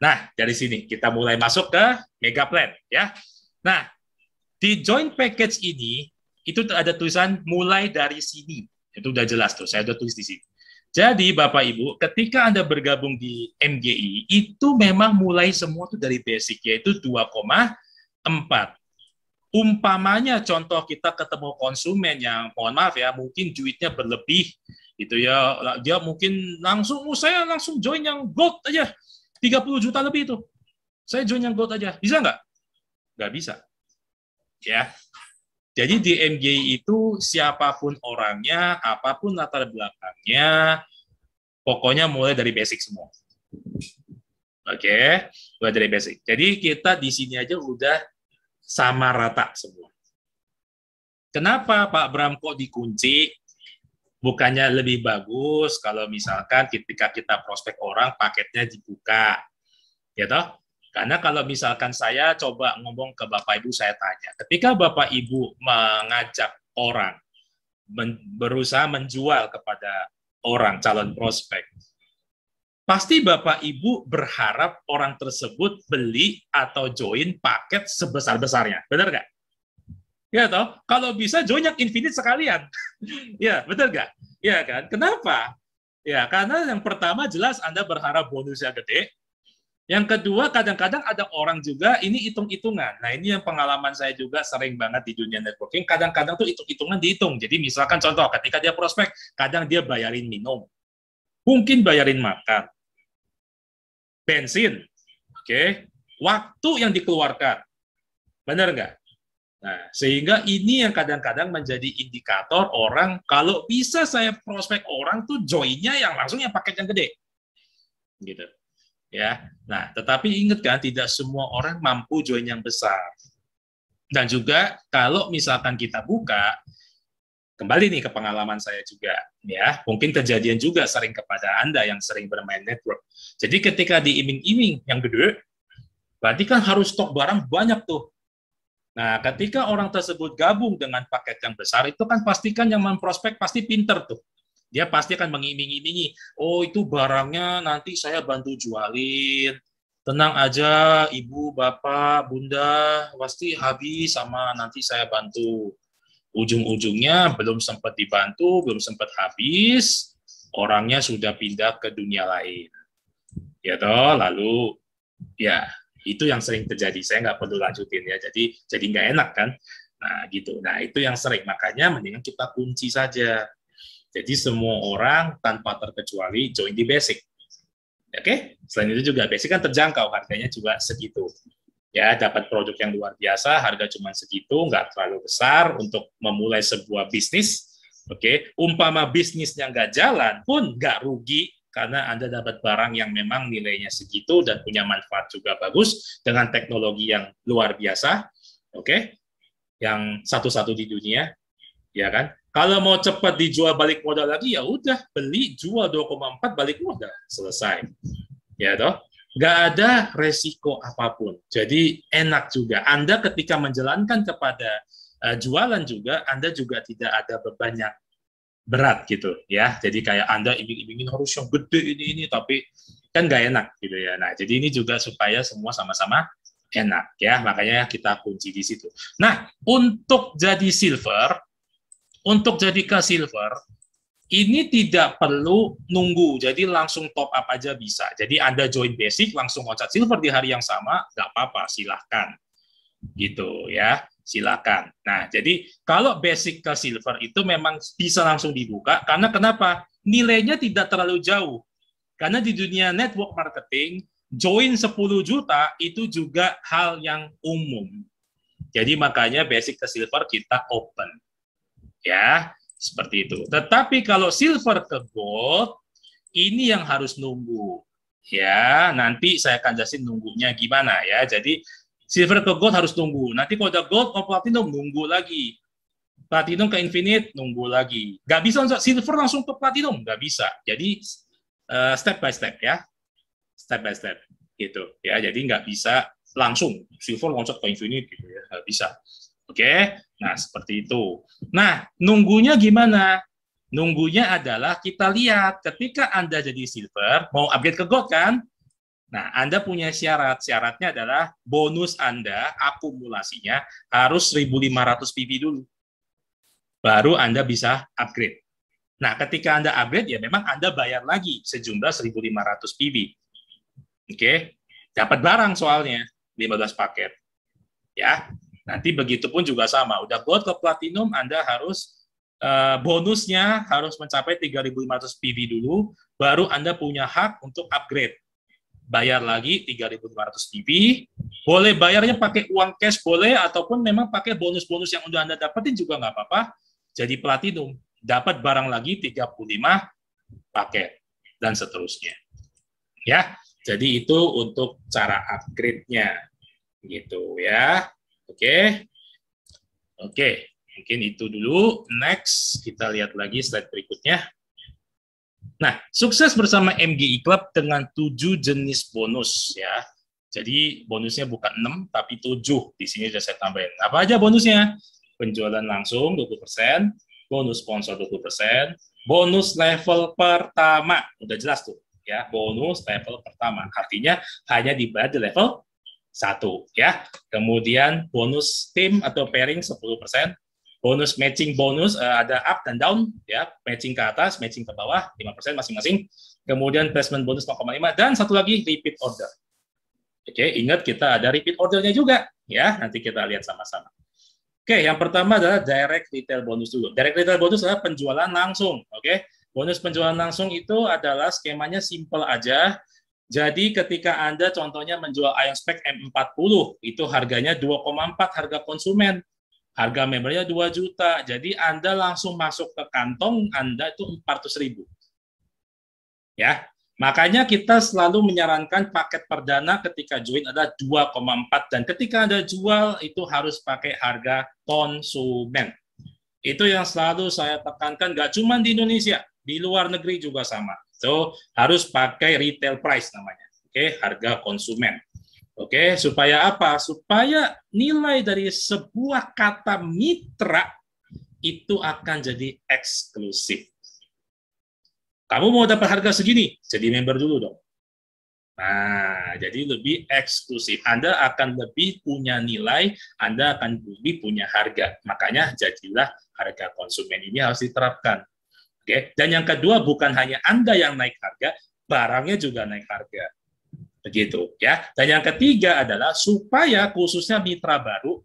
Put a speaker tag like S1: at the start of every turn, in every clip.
S1: Nah, dari sini kita mulai masuk ke mega plan ya. Nah, di joint package ini itu ada tulisan mulai dari sini. Itu udah jelas tuh, saya udah tulis di sini. Jadi Bapak Ibu, ketika Anda bergabung di MGI, itu memang mulai semua tuh dari basic, yaitu 2,4. Umpamanya contoh kita ketemu konsumen yang mohon maaf ya mungkin duitnya berlebih gitu ya, dia mungkin langsung saya langsung join yang gold aja 30 juta lebih itu, saya join yang gold aja, bisa nggak bisa ya. Jadi di MGI itu siapapun orangnya, apapun latar belakangnya, pokoknya mulai dari basic semua. Oke, mulai dari basic. Jadi kita di sini aja udah sama rata semua. Kenapa Pak Bram kok dikunci? Bukannya lebih bagus kalau misalkan ketika kita prospek orang paketnya dibuka, ya toh? Karena kalau misalkan saya coba ngomong ke Bapak Ibu, saya tanya, ketika Bapak Ibu mengajak orang berusaha menjual kepada orang calon prospek, pasti Bapak Ibu berharap orang tersebut beli atau join paket sebesar-besarnya, benar nggak? Ya toh, kalau bisa join yang infinite sekalian. Ya, betul nggak? Ya kan? Kenapa? Ya, karena yang pertama jelas Anda berharap bonusnya gede. Yang kedua, kadang-kadang ada orang juga ini hitung-hitungan. Nah, ini yang pengalaman saya juga sering banget di dunia networking. Kadang-kadang tuh hitung-hitungan dihitung. Jadi misalkan contoh, ketika dia prospek, kadang dia bayarin minum. Mungkin bayarin makan. Bensin. Oke. Waktu yang dikeluarkan. Benar nggak? Nah, sehingga ini yang kadang-kadang menjadi indikator orang, kalau bisa saya prospek orang tuh join-nya yang langsung yang paket yang gede. Gitu. Ya. Nah, tetapi ingat kan tidak semua orang mampu join yang besar. Dan juga kalau misalkan kita buka, kembali nih ke pengalaman saya juga, ya mungkin kejadian juga sering kepada Anda yang sering bermain network. Jadi ketika diiming-iming yang gede, berarti kan harus stok barang banyak tuh. Nah, ketika orang tersebut gabung dengan paket yang besar, itu kan pastikan yang memprospek pasti pinter tuh. Dia pasti akan mengiming-imingi, oh itu barangnya nanti saya bantu jualin, tenang aja ibu, bapak, bunda, pasti habis sama nanti saya bantu. Ujung-ujungnya belum sempat dibantu, belum sempat habis, orangnya sudah pindah ke dunia lain. Ya toh, lalu ya itu yang sering terjadi. Saya nggak perlu lanjutin ya. Jadi nggak enak kan. Nah gitu. Nah itu yang sering. Makanya mendingan kita kunci saja. Jadi semua orang tanpa terkecuali join di basic. Oke. Selain itu juga basic kan terjangkau. Harganya juga segitu. Ya dapat produk yang luar biasa. Harga cuma segitu. Nggak terlalu besar untuk memulai sebuah bisnis. Oke. Umpama bisnisnya nggak jalan pun nggak rugi karena Anda dapat barang yang memang nilainya segitu dan punya manfaat juga bagus dengan teknologi yang luar biasa, oke, yang satu-satu di dunia, ya kan? Kalau mau cepat dijual balik modal lagi, ya udah beli, jual 2,4 balik modal, selesai, ya toh? Nggak ada resiko apapun, jadi enak juga. Anda ketika menjalankan kepada jualan juga, Anda juga tidak ada beban yang berat gitu ya. Jadi kayak Anda iming-imingin harus yang gede ini tapi kan nggak enak gitu ya. Nah, jadi ini juga supaya semua sama-sama enak ya. Makanya kita kunci di situ. Nah, untuk jadi ke silver ini tidak perlu nunggu. Jadi langsung top up aja bisa. Jadi Anda join basic langsung loncat silver di hari yang sama, nggak apa-apa, silahkan gitu ya. Silakan. Nah, jadi kalau basic ke silver itu memang bisa langsung dibuka karena kenapa? Nilainya tidak terlalu jauh. Karena di dunia network marketing, join 10 juta itu juga hal yang umum. Jadi makanya basic ke silver kita open. Ya, seperti itu. Tetapi kalau silver ke gold, ini yang harus nunggu. Ya, nanti saya akan jelasin nunggunya gimana ya. Jadi silver ke gold harus tunggu. Nanti kalau udah gold ke platinum, nunggu lagi. Platinum ke infinite, nunggu lagi. Nggak bisa silver langsung ke platinum, nggak bisa. Jadi step by step ya. Step by step. Gitu ya. Jadi nggak bisa langsung silver loncat ke infinite gitu ya. Nggak bisa. Oke? Nah, seperti itu. Nah, nunggunya gimana? Nunggunya adalah kita lihat ketika Anda jadi silver, mau upgrade ke gold kan? Nah, Anda punya syarat. Syaratnya adalah bonus Anda, akumulasinya harus 1.500 PV dulu. Baru Anda bisa upgrade. Nah, ketika Anda upgrade, ya memang Anda bayar lagi sejumlah 1.500 PV. Oke? Dapat barang soalnya, 15 paket. Ya, nanti begitu pun juga sama. Udah gold ke platinum, Anda harus bonusnya harus mencapai 3.500 PV dulu, baru Anda punya hak untuk upgrade. Bayar lagi 3.500 PV, boleh bayarnya pakai uang cash boleh, ataupun memang pakai bonus-bonus yang udah Anda dapetin juga nggak apa-apa, jadi platinum, dapat barang lagi 35 paket, dan seterusnya. Ya, jadi itu untuk cara upgrade-nya, gitu ya. Oke, mungkin itu dulu. Next, kita lihat lagi slide berikutnya. Nah, sukses bersama MGI Club dengan 7 jenis bonus ya. Jadi bonusnya bukan 6 tapi 7. Di sini sudah saya tambahin. Apa aja bonusnya? Penjualan langsung 20%, bonus sponsor 20%, bonus level pertama. Udah jelas tuh ya, bonus level pertama. Artinya hanya dibayar di level 1 ya. Kemudian bonus tim atau pairing 10%. Bonus matching bonus ada up dan down ya, matching ke atas, matching ke bawah 5% masing-masing. Kemudian placement bonus 0,5 dan satu lagi repeat order. Oke, ingat kita ada repeat ordernya juga ya, nanti kita lihat sama-sama. Oke, yang pertama adalah direct retail bonus dulu. Direct retail bonus adalah penjualan langsung, oke. Bonus penjualan langsung itu adalah skemanya simple aja. Jadi ketika Anda contohnya menjual Ion Spec M40, itu harganya 2,4 harga konsumen. Harga membernya 2 juta, jadi Anda langsung masuk ke kantong Anda itu 400.000. Ya, makanya kita selalu menyarankan paket perdana ketika join adalah 2,4 dan ketika Anda jual itu harus pakai harga konsumen. Itu yang selalu saya tekankan, nggak cuma di Indonesia, di luar negeri juga sama. So, harus pakai retail price namanya. Oke, harga konsumen. Oke, supaya apa? Supaya nilai dari sebuah kata mitra itu akan jadi eksklusif. Kamu mau dapat harga segini, jadi member dulu dong. Nah, jadi lebih eksklusif. Anda akan lebih punya nilai, Anda akan lebih punya harga. Makanya jadilah harga konsumen ini harus diterapkan. Oke, dan yang kedua bukan hanya Anda yang naik harga, barangnya juga naik harga. Begitu ya. Dan yang ketiga adalah supaya khususnya mitra baru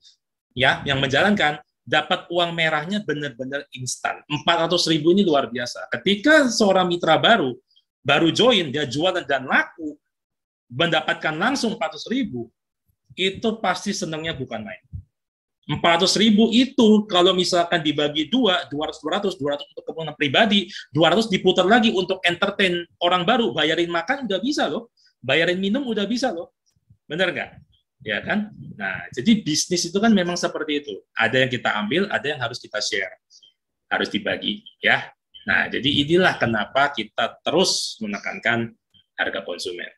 S1: ya yang menjalankan dapat uang merahnya benar-benar instan. 400.000 ini luar biasa. Ketika seorang mitra baru join, dia jualan dan laku, mendapatkan langsung 400.000, itu pasti senangnya bukan main. 400.000 itu kalau misalkan dibagi 200 untuk kepentingan pribadi, 200 diputar lagi untuk entertain orang baru, bayarin makan udah bisa loh. Bayarin minum udah bisa loh, benar nggak? Ya kan? Nah, jadi bisnis itu kan memang seperti itu. Ada yang kita ambil, ada yang harus kita share, harus dibagi, ya. Nah, jadi inilah kenapa kita terus menekankan harga konsumen.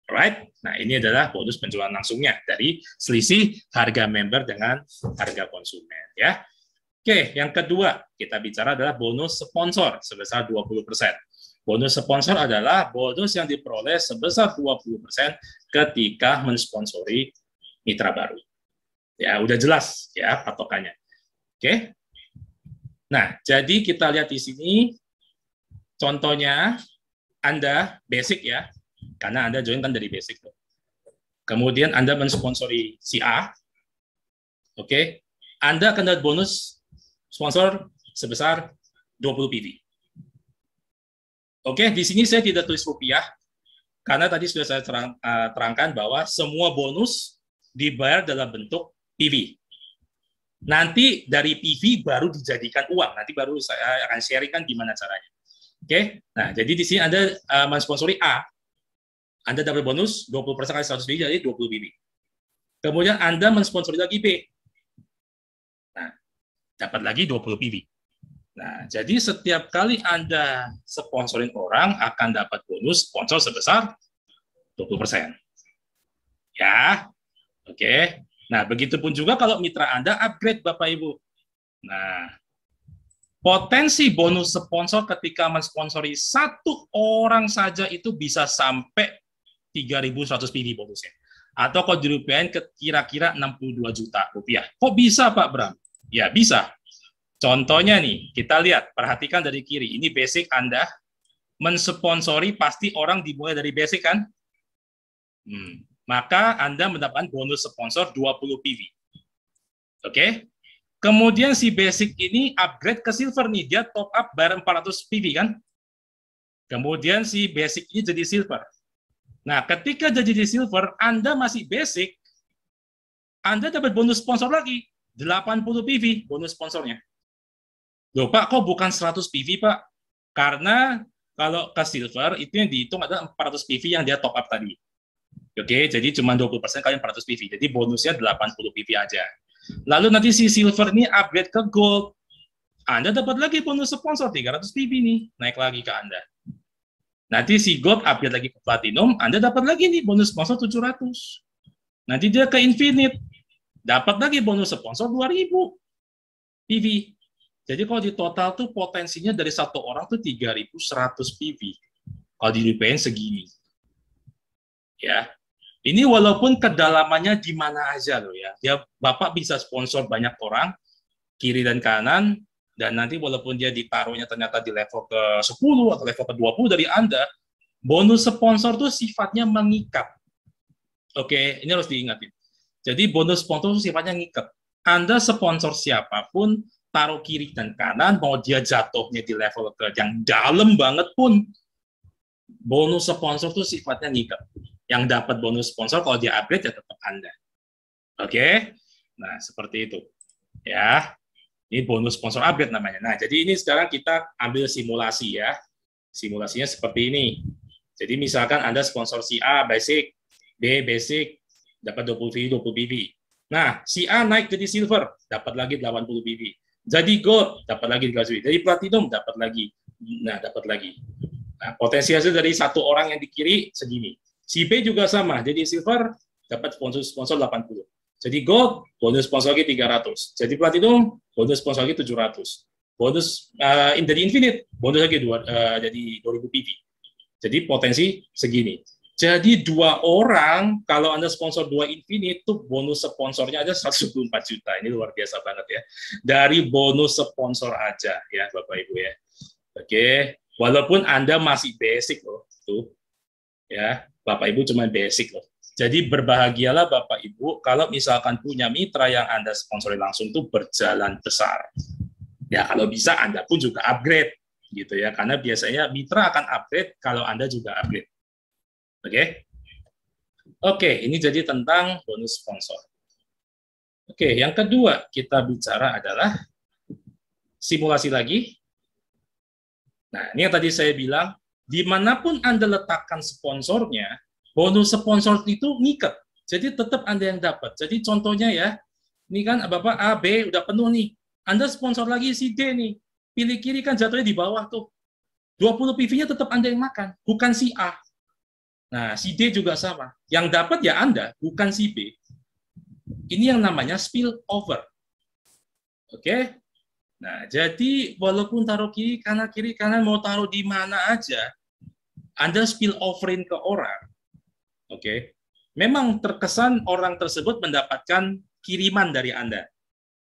S1: Alright? Nah, ini adalah bonus penjualan langsungnya dari selisih harga member dengan harga konsumen, ya. Oke, yang kedua kita bicara adalah bonus sponsor sebesar 20%. Bonus sponsor adalah bonus yang diperoleh sebesar 20% ketika mensponsori mitra baru. Ya, udah jelas ya patokannya. Oke. Nah, jadi kita lihat di sini contohnya Anda basic ya, karena Anda join kan dari basic. Kemudian Anda mensponsori si A. Oke. Anda akan dapat bonus sponsor sebesar 20 PV. Oke, di sini saya tidak tulis rupiah, karena tadi sudah saya terangkan bahwa semua bonus dibayar dalam bentuk PV. Nanti dari PV baru dijadikan uang, nanti baru saya akan sharingkan gimana caranya. Oke, nah jadi di sini Anda mensponsori A, Anda dapat bonus 20% kali 100 PV, jadi 20 PV. Kemudian Anda mensponsori lagi B, nah dapat lagi 20 PV. Nah, jadi setiap kali Anda sponsorin orang akan dapat bonus sponsor sebesar 20%. Ya, oke. Nah, begitupun juga kalau mitra Anda upgrade, Bapak Ibu. Nah, potensi bonus sponsor ketika mensponsori satu orang saja itu bisa sampai 3.100 PV bonusnya. Atau kalau dirupiahin kira-kira 62 juta rupiah. Kok bisa Pak Bram? Ya bisa. Contohnya nih, kita lihat, perhatikan dari kiri. Ini basic Anda, mensponsori pasti orang dimulai dari basic kan? Maka Anda mendapatkan bonus sponsor 20 PV. Oke? Kemudian si basic ini upgrade ke silver nih, dia top up bayar 400 PV kan? Kemudian si basic ini jadi silver. Nah, ketika jadi silver, Anda masih basic, Anda dapat bonus sponsor lagi, 80 PV bonus sponsornya. Loh Pak, kok bukan 100 PV Pak? Karena kalau ke silver, itu yang dihitung adalah 400 PV yang dia top up tadi. Oke, jadi cuma 20% kali 400 PV. Jadi bonusnya 80 PV aja. Lalu nanti si silver ini upgrade ke gold. Anda dapat lagi bonus sponsor 300 PV nih, naik lagi ke Anda. Nanti si gold upgrade lagi ke platinum, Anda dapat lagi nih bonus sponsor 700. Nanti dia ke infinite, dapat lagi bonus sponsor 2000 PV. Jadi kalau di total tuh potensinya dari satu orang tuh 3.100 PV. Kalau dirupiahin segini. Ya. Ini walaupun kedalamannya di mana aja loh ya. Dia Bapak bisa sponsor banyak orang kiri dan kanan, dan nanti walaupun dia ditaruhnya ternyata di level ke 10 atau level ke 20 dari Anda, bonus sponsor tuh sifatnya mengikat. Oke, ini harus diingatin. Jadi bonus sponsor itu sifatnya ngikat. Anda sponsor siapapun, taruh kiri dan kanan, mau dia jatuhnya di level ke yang dalam banget pun, bonus sponsor itu sifatnya ngikat. Yang dapat bonus sponsor kalau dia upgrade ya tetap Anda. Oke? Nah, seperti itu. Ya. Ini bonus sponsor upgrade namanya. Nah, jadi ini sekarang kita ambil simulasi ya. Simulasinya seperti ini. Jadi misalkan Anda sponsor si A basic, B basic, dapat 20 PV. Nah, si A naik jadi silver, dapat lagi 80 PV. Jadi gold, dapat lagi 30 PV. Jadi platinum, dapat lagi. Nah, dapat lagi. Nah, potensi hasil dari satu orang yang di kiri segini. Si B juga sama, jadi silver dapat sponsor 80. Jadi gold, bonus sponsor lagi 300. Jadi platinum, bonus sponsor lagi 700. Bonus dari infinite, bonus lagi jadi 2000 PV. Jadi potensi segini. Jadi dua orang, kalau Anda sponsor 2 infinite, itu bonus sponsornya aja 124 juta. Ini luar biasa banget ya. Dari bonus sponsor aja ya Bapak Ibu ya. Oke, walaupun Anda masih basic loh, tuh. Ya, Bapak Ibu cuma basic loh. Jadi berbahagialah Bapak Ibu kalau misalkan punya mitra yang Anda sponsori langsung itu berjalan besar. Ya, kalau bisa Anda pun juga upgrade gitu ya, karena biasanya mitra akan upgrade kalau Anda juga upgrade. Oke? Oke, ini jadi tentang bonus sponsor. Oke, yang kedua kita bicara adalah simulasi lagi. Nah, ini yang tadi saya bilang, dimanapun Anda letakkan sponsornya, bonus sponsor itu ngikat. Jadi tetap Anda yang dapat. Jadi contohnya ya, ini kan Bapak A, B udah penuh nih. Anda sponsor lagi si D nih. Pilih kiri kan jatuhnya di bawah tuh. 20 PV-nya tetap Anda yang makan, bukan si A. Nah, si D juga sama. Yang dapat ya Anda, bukan si B. Ini yang namanya spill over. Oke? Nah, jadi walaupun taruh kiri kanan mau taruh di mana aja, Anda spill overin ke orang. Oke. Memang terkesan orang tersebut mendapatkan kiriman dari Anda.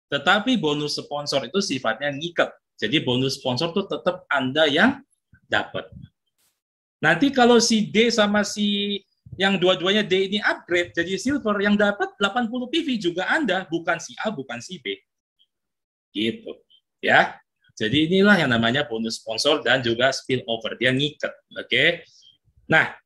S1: Tetapi bonus sponsor itu sifatnya ngikat. Jadi bonus sponsor itu tetap Anda yang dapat. Nanti kalau si D sama si yang dua-duanya D ini upgrade jadi silver, yang dapat 80 PV juga Anda, bukan si A, bukan si B. Gitu. Ya. Jadi inilah yang namanya bonus sponsor dan juga spill over. Dia ngikat. Oke. Nah,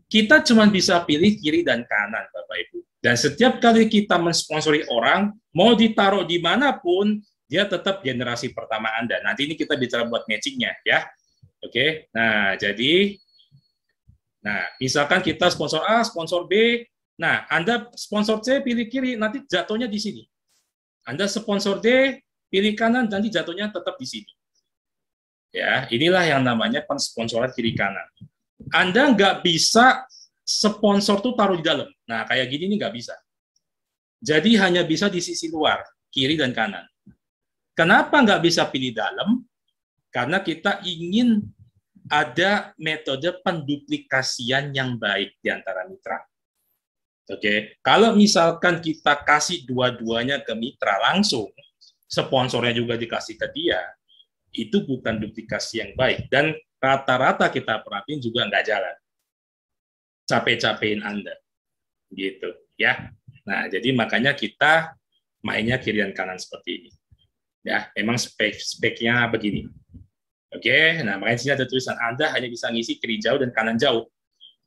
S1: kita cuma bisa pilih kiri dan kanan, Bapak Ibu. Dan setiap kali kita mensponsori orang, mau ditaruh dimanapun, dia tetap generasi pertama Anda. Nanti ini kita bicara buat matchingnya, ya. Oke. Nah, jadi, misalkan kita sponsor A, sponsor B. Nah, Anda sponsor C, pilih kiri, nanti jatuhnya di sini. Anda sponsor D, pilih kanan, nanti jatuhnya tetap di sini. Ya, inilah yang namanya pensponsoran kiri kanan. Anda nggak bisa sponsor tuh taruh di dalam. Nah, kayak gini nih nggak bisa. Jadi hanya bisa di sisi luar, kiri dan kanan. Kenapa nggak bisa pilih dalam? Karena kita ingin ada metode penduplikasian yang baik di antara mitra. Oke, kalau misalkan kita kasih dua-duanya ke mitra langsung, sponsornya juga dikasih ke dia, itu bukan duplikasi yang baik. Dan rata-rata kita perhatiin juga nggak jalan. Capek-capekin Anda. Gitu, ya. Nah, jadi makanya kita mainnya kiri dan kanan seperti ini. Ya, memang speknya begini. Oke, nah makanya di sini ada tulisan Anda hanya bisa ngisi kiri jauh dan kanan jauh.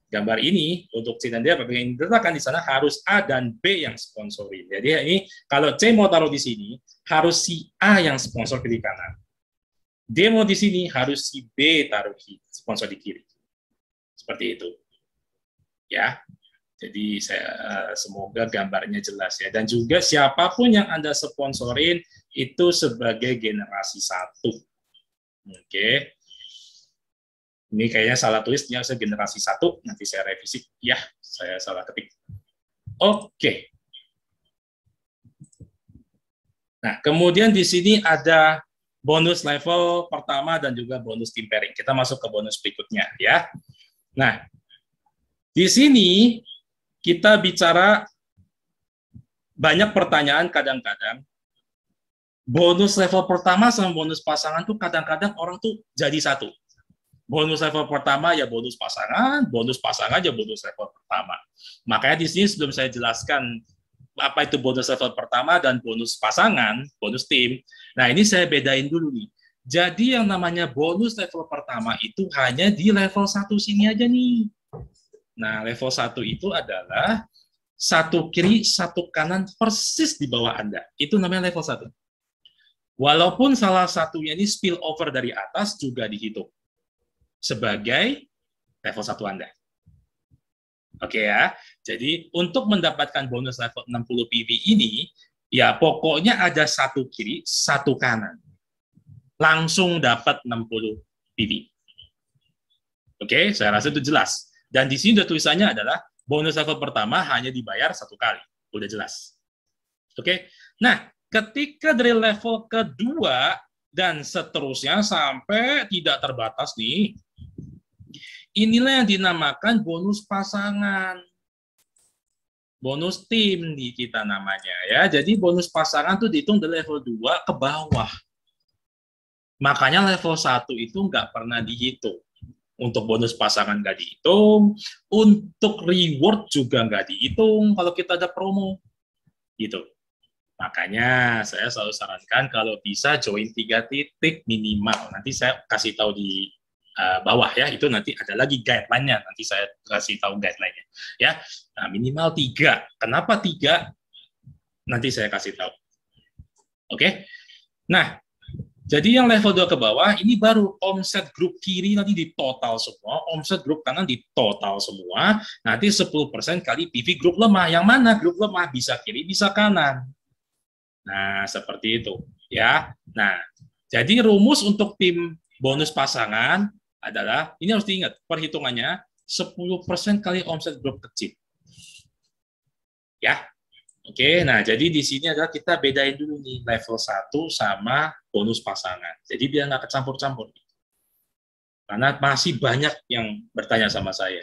S1: Gambar ini untuk C dan D yang diletakkan di sana harus A dan B yang sponsorin. Jadi ini kalau C mau taruh di sini harus si A yang sponsor kiri kanan. D mau di sini harus si B taruh sponsor di kiri. Seperti itu. Ya. Jadi semoga gambarnya jelas ya. Dan juga siapapun yang Anda sponsorin itu sebagai generasi 1. Oke. Ini kayaknya salah tulisnya, saya generasi 1, nanti saya revisi. Ya, saya salah ketik. Oke. Nah, kemudian di sini ada bonus level pertama dan juga bonus team pairing. Kita masuk ke bonus berikutnya, ya. Nah, di sini kita bicara banyak pertanyaan kadang-kadang. Bonus level pertama sama bonus pasangan tuh kadang-kadang orang tuh jadi satu. Bonus level pertama ya bonus pasangan ya bonus level pertama. Makanya di sini sebelum saya jelaskan apa itu bonus level pertama dan bonus pasangan, bonus tim. Nah, ini saya bedain dulu nih. Jadi yang namanya bonus level pertama itu hanya di level 1 sini aja nih. Nah, level 1 itu adalah satu kiri, satu kanan persis di bawah Anda. Itu namanya level 1. Walaupun salah satunya ini spill over dari atas juga dihitung sebagai level 1 Anda. Oke ya. Jadi untuk mendapatkan bonus level 60 PV ini, ya pokoknya ada satu kiri, satu kanan. Langsung dapat 60 PV. Oke, saya rasa itu jelas. Dan di sini tulisannya adalah bonus level pertama hanya dibayar 1 kali. Udah jelas. Oke. Nah, ketika dari level kedua dan seterusnya sampai tidak terbatas nih, inilah yang dinamakan bonus pasangan. Bonus tim di kita namanya ya. Jadi bonus pasangan tuh dihitung dari level 2 ke bawah. Makanya level 1 itu nggak pernah dihitung. Untuk bonus pasangan nggak dihitung, untuk reward juga nggak dihitung kalau kita ada promo. Gitu. Makanya saya selalu sarankan kalau bisa join 3 titik minimal. Nanti saya kasih tahu di bawah ya, itu nanti ada lagi guideline-nya, nanti saya kasih tahu guideline-nya ya. Nah, minimal 3. Kenapa 3? Nanti saya kasih tahu. Oke. Nah, jadi yang level 2 ke bawah ini baru omset grup kiri nanti di total semua, omset grup kanan di total semua, nanti 10% kali PV grup lemah. Yang mana grup lemah? Bisa kiri, bisa kanan. Nah, seperti itu ya. Nah, jadi rumus untuk tim bonus pasangan adalah, ini harus diingat, perhitungannya 10% kali omset grup kecil. Ya, oke. Nah, jadi di sini adalah kita bedain dulu nih level 1 sama bonus pasangan. Jadi biar nggak kecampur-campur. Karena masih banyak yang bertanya sama saya.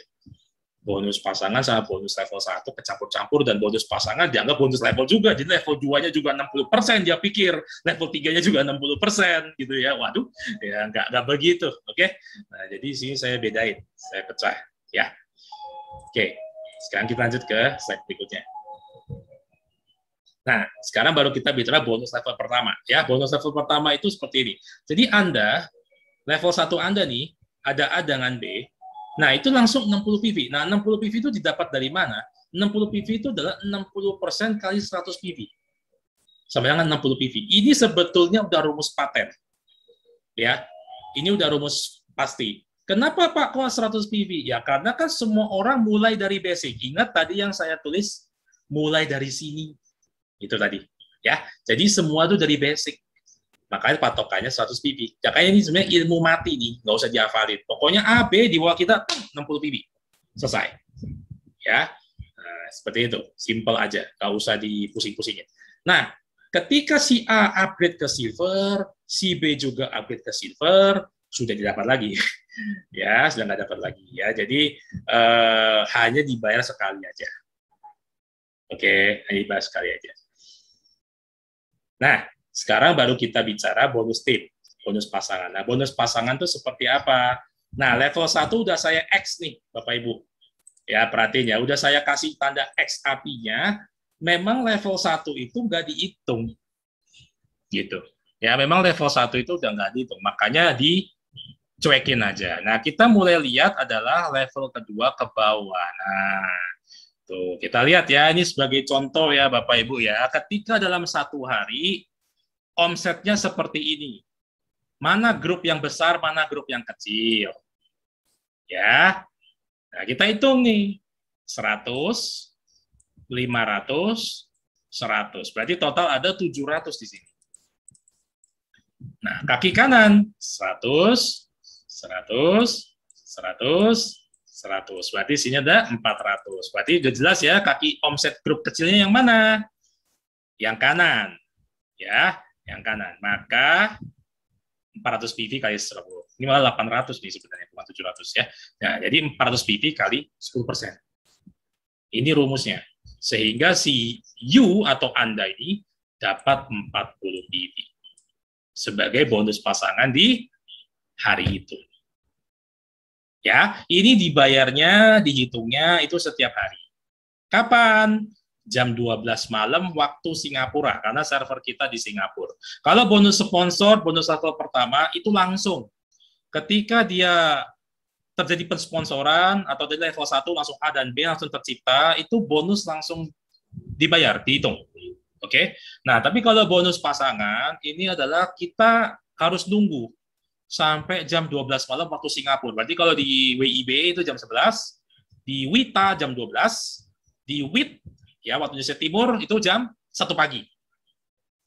S1: Bonus pasangan sama bonus level 1 kecampur-campur, dan bonus pasangan dianggap bonus level juga. Jadi level 2-nya juga 60%, dia pikir level 3-nya juga 60% gitu ya. Waduh, ya nggak begitu. Oke. Nah, jadi sini saya bedain, saya pecah ya. Oke. Sekarang kita lanjut ke slide berikutnya. Nah, sekarang baru kita bicara bonus level pertama ya. Bonus level pertama itu seperti ini. Jadi Anda level 1 Anda nih ada A dengan B. Nah, itu langsung 60 PV. Nah, 60 PV itu didapat dari mana? 60 PV itu adalah 60% kali 100 PV. Sama dengan 60 PV. Ini sebetulnya udah rumus paten. Ya, ini udah rumus pasti. Kenapa Pak kok 100 PV? Ya, karena kan semua orang mulai dari basic. Ingat tadi yang saya tulis, mulai dari sini. Itu tadi. Ya, jadi semua itu dari basic. Makanya patokannya 100 PV. Makanya ini sebenarnya ilmu mati nih, nggak usah dihafalin. Pokoknya A, B di bawah kita 60 PV. Selesai. Ya, nah, seperti itu. Simple aja, nggak usah dipusing-pusingin. Nah, ketika si A upgrade ke silver, si B juga upgrade ke silver, sudah didapat lagi. Ya, sudah nggak dapat lagi ya. Jadi hanya dibayar sekali aja. Oke, hanya dibayar sekali aja. Nah, sekarang baru kita bicara bonus tim, bonus pasangan. Nah, bonus pasangan itu seperti apa? Nah, level 1 udah saya X nih, Bapak Ibu. Ya, perhatiin ya, udah saya kasih tanda X apinya, memang level 1 itu nggak dihitung. Gitu. Ya, memang level 1 itu udah nggak dihitung, makanya dicuekin aja. Nah, kita mulai lihat adalah level kedua ke bawah. Nah, tuh, kita lihat ya, ini sebagai contoh ya Bapak Ibu ya, ketika dalam satu hari, omsetnya seperti ini. Mana grup yang besar, mana grup yang kecil. Ya, nah kita hitung nih, 100, 500, 100. Berarti total ada 700 di sini. Nah, kaki kanan 100, 100, 100, 100. Berarti sini ada 400. Berarti udah jelas ya kaki omset grup kecilnya yang mana? Yang kanan. Ya, yang kanan. Maka 400 PV kali 10. Ini malah 800 nih sebenarnya, bukan 700 ya. Nah, jadi 400 PV kali 10%. Ini rumusnya. Sehingga si you atau Anda ini dapat 40 PV sebagai bonus pasangan di hari itu. Ya, ini dibayarnya, dihitungnya itu setiap hari. Kapan? Jam 12 malam waktu Singapura, karena server kita di Singapura. Kalau bonus sponsor, bonus level pertama, itu langsung. Ketika dia terjadi pensponsoran, atau dari level 1 langsung A dan B langsung tercipta, itu bonus langsung dibayar, dihitung. Oke? Nah, tapi kalau bonus pasangan, ini adalah kita harus nunggu sampai jam 12 malam waktu Singapura. Berarti kalau di WIB itu jam 11, di WITA jam 12, di WIT ya waktu Indonesia Timur itu jam 1 pagi.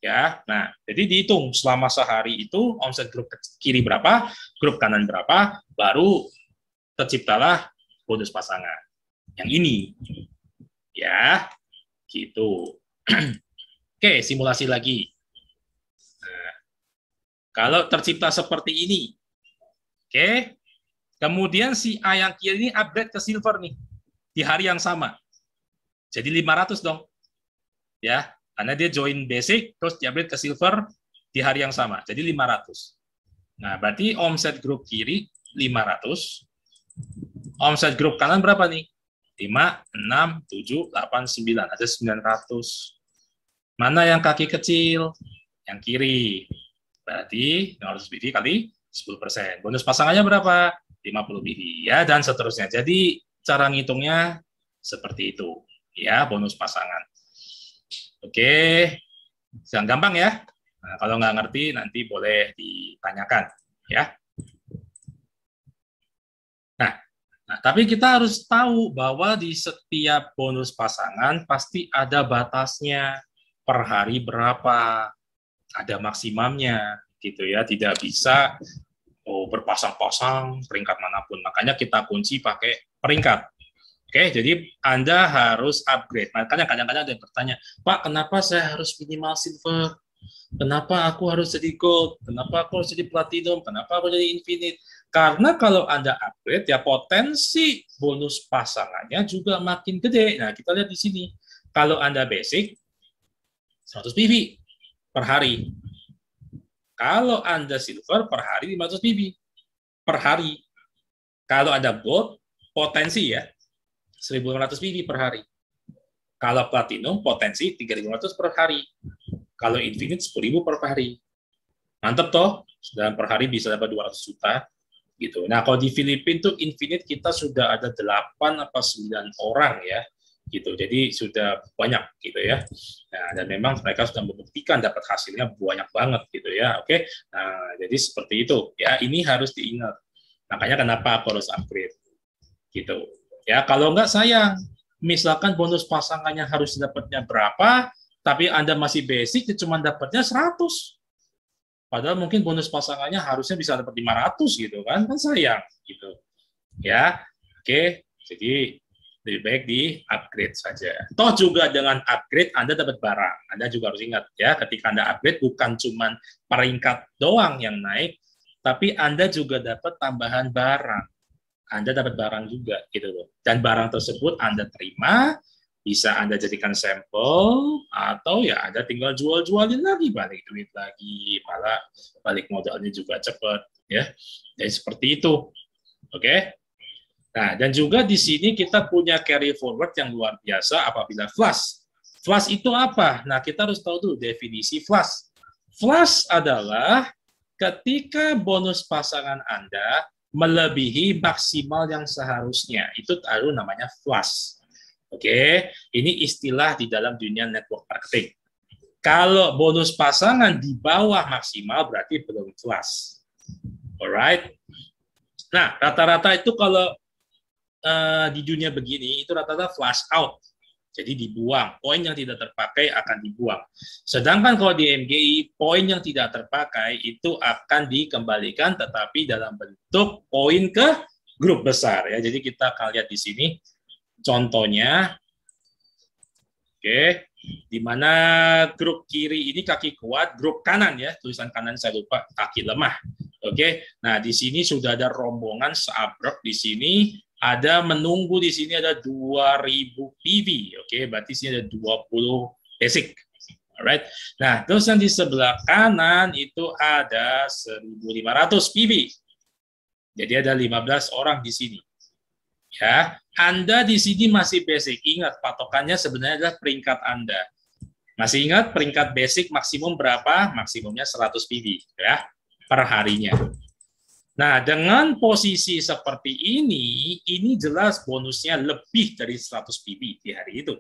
S1: Ya. Nah, jadi dihitung selama sehari itu omset grup kiri berapa, grup kanan berapa, baru terciptalah bonus pasangan. Yang ini. Ya. Gitu. Oke, simulasi lagi. Nah, kalau tercipta seperti ini. Oke. Kemudian si A yang kiri ini upgrade ke silver nih di hari yang sama. Jadi 500 dong. Ya, karena dia join basic terus di-upgrade ke silver di hari yang sama. Jadi 500. Nah, berarti omset grup kiri 500. Omset grup kanan berapa nih? 5, 6, 7, 8, 9. Ada 900. Mana yang kaki kecil? Yang kiri. Berarti 500 BV kali 10%. Bonus pasangannya berapa? 50 BV. Ya, dan seterusnya. Jadi, cara ngitungnya seperti itu. Ya, bonus pasangan. Oke, yang gampang ya. Nah, kalau nggak ngerti nanti boleh ditanyakan ya. Nah, tapi kita harus tahu bahwa di setiap bonus pasangan pasti ada batasnya per hari berapa, ada maksimumnya gitu ya. Tidak bisa berpasang-pasang peringkat manapun. Makanya kita kunci pakai peringkat. Oke, jadi Anda harus upgrade. Makanya kadang-kadang ada yang bertanya, Pak, kenapa saya harus minimal silver? Kenapa aku harus jadi gold? Kenapa aku harus jadi platinum? Kenapa aku jadi infinite? Karena kalau Anda upgrade, ya potensi bonus pasangannya juga makin gede. Nah, kita lihat di sini. Kalau Anda basic, 100 PV per hari. Kalau Anda silver, per hari 500 PV per hari. Kalau Anda gold, potensi ya, 1.500 PV per hari. Kalau platinum, potensi 3.500 per hari. Kalau infinite, 10.000 per hari. Mantap toh, dan per hari bisa dapat 200 juta. Gitu. Nah, kalau di Filipina tuh infinite kita sudah ada 8 atau 9 orang ya. Gitu. Jadi sudah banyak gitu ya. Nah, dan memang mereka sudah membuktikan dapat hasilnya banyak banget gitu ya. Oke. Nah, jadi seperti itu. Ya, ini harus diingat. Makanya kenapa aku harus upgrade. Gitu. Ya, kalau enggak sayang. Misalkan bonus pasangannya harus dapatnya berapa, tapi Anda masih basic, cuma dapatnya 100. Padahal mungkin bonus pasangannya harusnya bisa dapat 500 gitu kan sayang gitu. Ya, oke. Jadi lebih baik di upgrade saja. Toh juga dengan upgrade Anda dapat barang. Anda juga harus ingat ya, ketika Anda upgrade bukan cuma peringkat doang yang naik, tapi Anda juga dapat tambahan barang. Anda dapat barang juga gitu loh. Dan barang tersebut Anda terima, bisa Anda jadikan sampel, atau ya Anda tinggal jual-jualin lagi, balik duit lagi, malah balik modalnya juga cepat ya. Jadi seperti itu. Oke. Nah, dan juga di sini kita punya carry forward yang luar biasa apabila flush. Flush itu apa? Nah, kita harus tahu dulu definisi flush. Flush adalah ketika bonus pasangan Anda melebihi maksimal yang seharusnya. Itu baru namanya flush. Oke, ini istilah di dalam dunia network marketing. Kalau bonus pasangan di bawah maksimal berarti belum flush. Alright. Nah, rata-rata itu kalau di dunia begini itu rata-rata flush out. Jadi dibuang, poin yang tidak terpakai akan dibuang. Sedangkan kalau di MGI, poin yang tidak terpakai itu akan dikembalikan tetapi dalam bentuk poin ke grup besar ya. Jadi kita akan lihat di sini contohnya. Oke, di mana grup kiri ini kaki kuat, grup kanan ya, tulisan kanan saya lupa, kaki lemah. Oke, nah di sini sudah ada rombongan seabrek di sini, ada menunggu di sini ada 2000 PV. Oke, berarti sini ada 20 basic. Alright. Nah, terus yang di sebelah kanan itu ada 1500 PV. Jadi ada 15 orang di sini. Ya, Anda di sini masih basic. Ingat, patokannya sebenarnya adalah peringkat Anda. Masih ingat peringkat basic maksimum berapa? Maksimumnya 100 PV ya, per harinya. Nah, dengan posisi seperti ini jelas bonusnya lebih dari 100 PV di hari itu.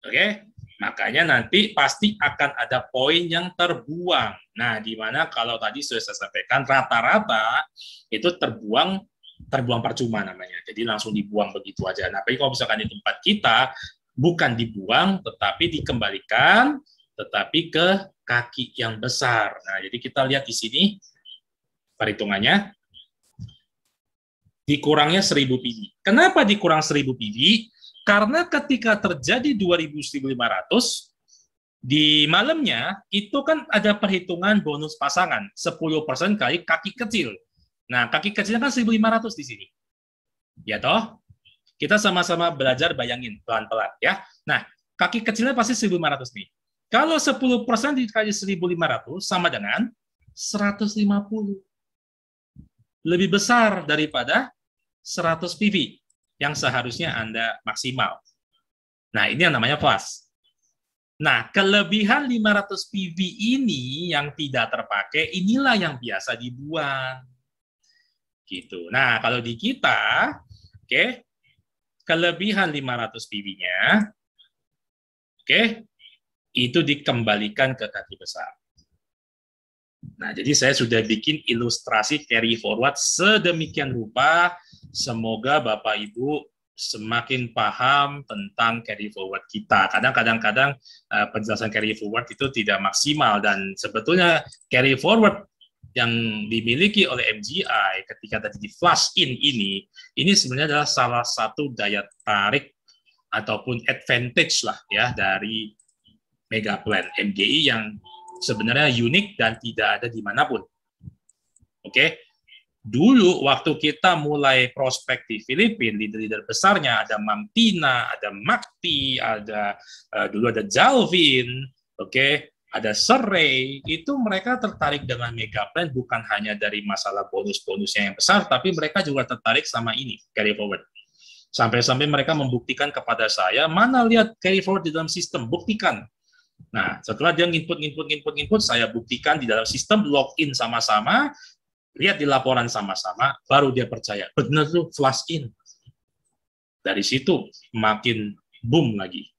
S1: Oke, makanya nanti pasti akan ada poin yang terbuang. Nah, di mana kalau tadi sudah saya sampaikan rata-rata itu terbuang percuma namanya. Jadi langsung dibuang begitu aja. Nah, tapi kalau misalkan di tempat kita bukan dibuang, tetapi dikembalikan, tetapi ke kaki yang besar. Nah, jadi kita lihat di sini perhitungannya dikurangnya 1000 PV. Kenapa dikurang 1000 PV? Karena ketika terjadi 2.500 di malamnya itu kan ada perhitungan bonus pasangan 10% kali kaki kecil. Nah, kaki kecilnya kan 1.500 di sini. Ya toh? Kita sama-sama belajar bayangin pelan-pelan ya. Nah, kaki kecilnya pasti 1.500 nih. Kalau 10% dikali 1.500 sama dengan 150. Lebih besar daripada 100 PV yang seharusnya Anda maksimal. Nah, ini yang namanya flush. Nah, kelebihan 500 PV ini yang tidak terpakai, inilah yang biasa dibuang. Gitu. Nah, kalau di kita, oke, kelebihan 500 PV-nya, oke, itu dikembalikan ke kaki besar. Nah, jadi saya sudah bikin ilustrasi carry forward sedemikian rupa. Semoga Bapak Ibu semakin paham tentang carry forward kita. Kadang-kadang penjelasan carry forward itu tidak maksimal dan sebetulnya carry forward yang dimiliki oleh MGI ketika tadi di flush in ini sebenarnya adalah salah satu daya tarik ataupun advantage lah ya dari Mega Plan MGI yang sebenarnya unik dan tidak ada dimanapun. Oke, dulu waktu kita mulai prospek di Filipina, leader-leader besarnya ada Mam Tina, ada Makti, ada dulu ada Jalvin, oke, ada Seray. Itu mereka tertarik dengan Mega Plan bukan hanya dari masalah bonus-bonusnya yang besar, tapi mereka juga tertarik sama ini carry forward. Sampai-sampai mereka membuktikan kepada saya, mana lihat carry forward di dalam sistem, buktikan. Nah, setelah dia input, saya buktikan di dalam sistem, login sama-sama, lihat di laporan sama-sama, baru dia percaya. Benar tuh, flush in. Dari situ, makin boom lagi.